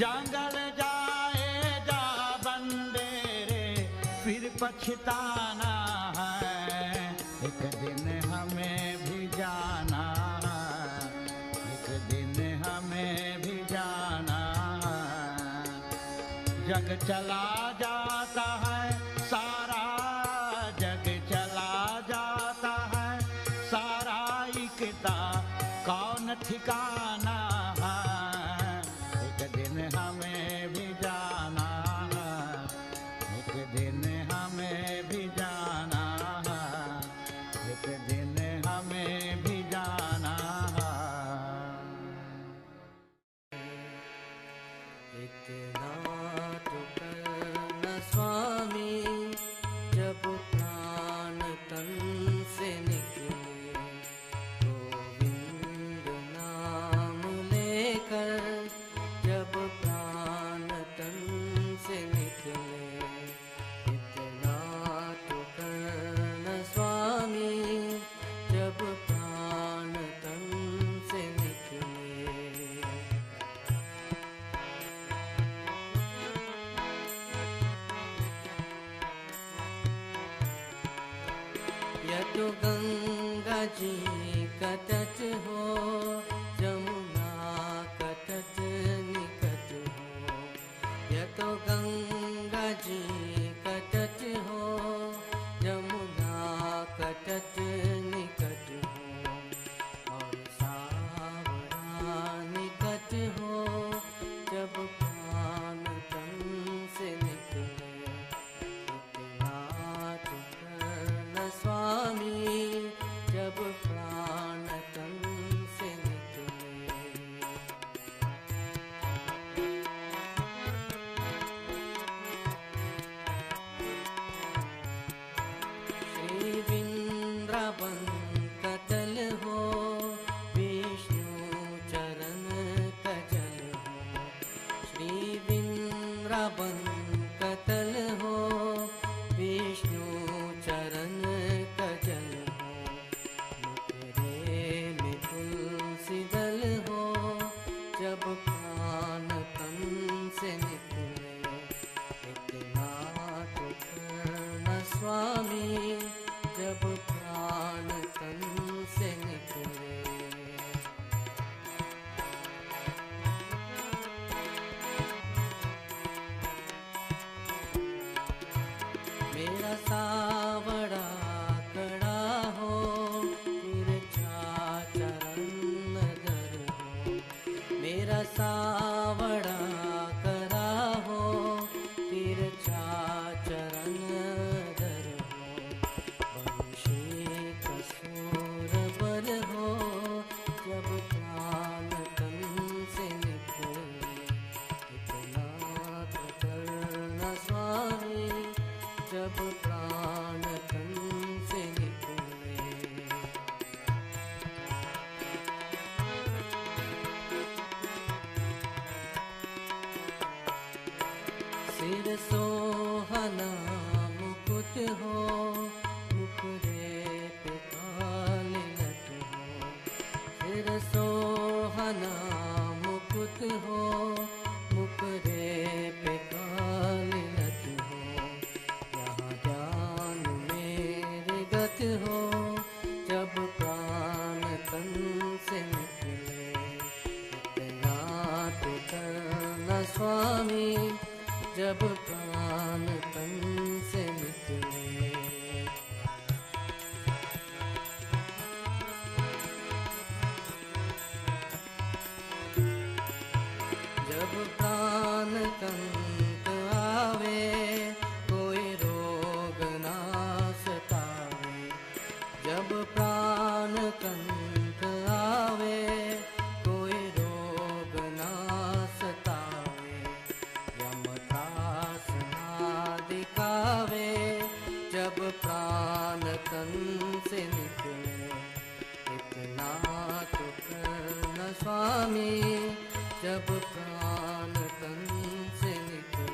जंगल जाए जा बंदे रे, फिर पछताना है, एक दिन हमें भी जाना है, एक दिन हमें भी जाना है। जग चला जाता है सारा, जग चला जाता है सारा, इकता कौन ठिकाना है, एक दिन हमें भी जाना है, एक दिन हमें भी जाना है, एक दिन हमें भी जाना है। इतना तो करना स्वामी, जब प्राण तन से निकले, गोविंद नाम लेकर, जब प्राण तन से निकले, इतना तो करना स्वामी, जब प्राण तन से निकले। यह तो गंगा जी का तट हो, जमुना का तट निकट हो, यह तो गंगा जी का तट हो, जमुना का तट निकट हो, और सावरा निकट हो, जब प्राण तन से निकले, इतना तो करना स्वामी, जब प्राण तन से निकले। श्री वृंदावन का तल हो, विष्णु चरण का जल हो, श्री वृंदावन का तल हो, विष्णु चरण का जल हो, मुखरे में तुलसी दल हो, जब प्राण तन से निकले, इतना तो करना स्वामी, जब प्राण तन से निकले। मेरा सावड़ा कड़ा हो, तिरछा चरण नगर हो, मेरा सावड़ा कड़ा हो, तिरछा चरण नगर हो, वंशी कसूर बर हो, जब प्राण तन से निकले, इतना सिर सोहना मुकुट हो मुखड़े पे काली लट हो सिर सोहना मुकुट हो मुखड़े पे काली लट हो यहाँ ज्ञान मेरे गत हो जब प्राण तन से निकले इतना तो करना स्वामी जब प्राण तन से निकले जब प्राण कंत आवे कोई रोग ना सतावे जब प्राण कंत आवे कोई रोग ना सतावे यमत्रास ना दिखावे जब प्राण तन से निकले इतना तो करना स्वामी जब प्राण तन से निकले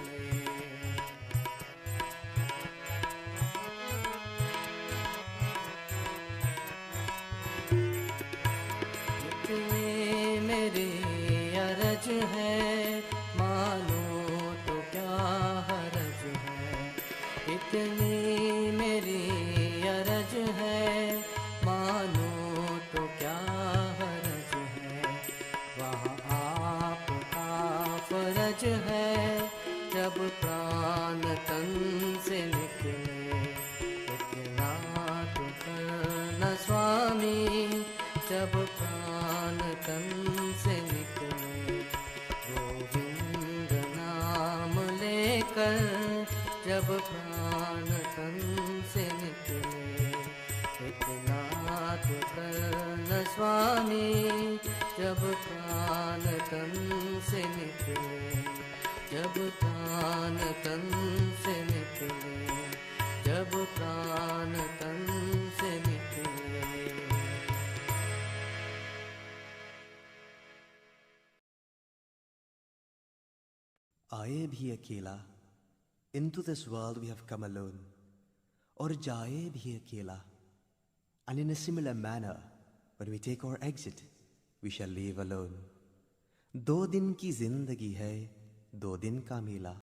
इतने मेरी अरज है मानो तो क्या हरज है इतनी मेरी अरज है मानो तो क्या हरज है वहाँ आपका फरज है जब प्राण तन से निकले इतना तो करना स्वामी जब प्राण तन से निकले गोविंद नाम लेकर जब प्राण तन से निकले इतना तो करना स्वामी जब प्राण तन से निकले जब प्राण तन से निकले जब प्राण तन से निकले आए भी अकेला into this world we have come alone और जाए भी अकेला and in a similar manner when we take our exit we shall leave alone 2 दिन की जिंदगी है 2 दिन का मेला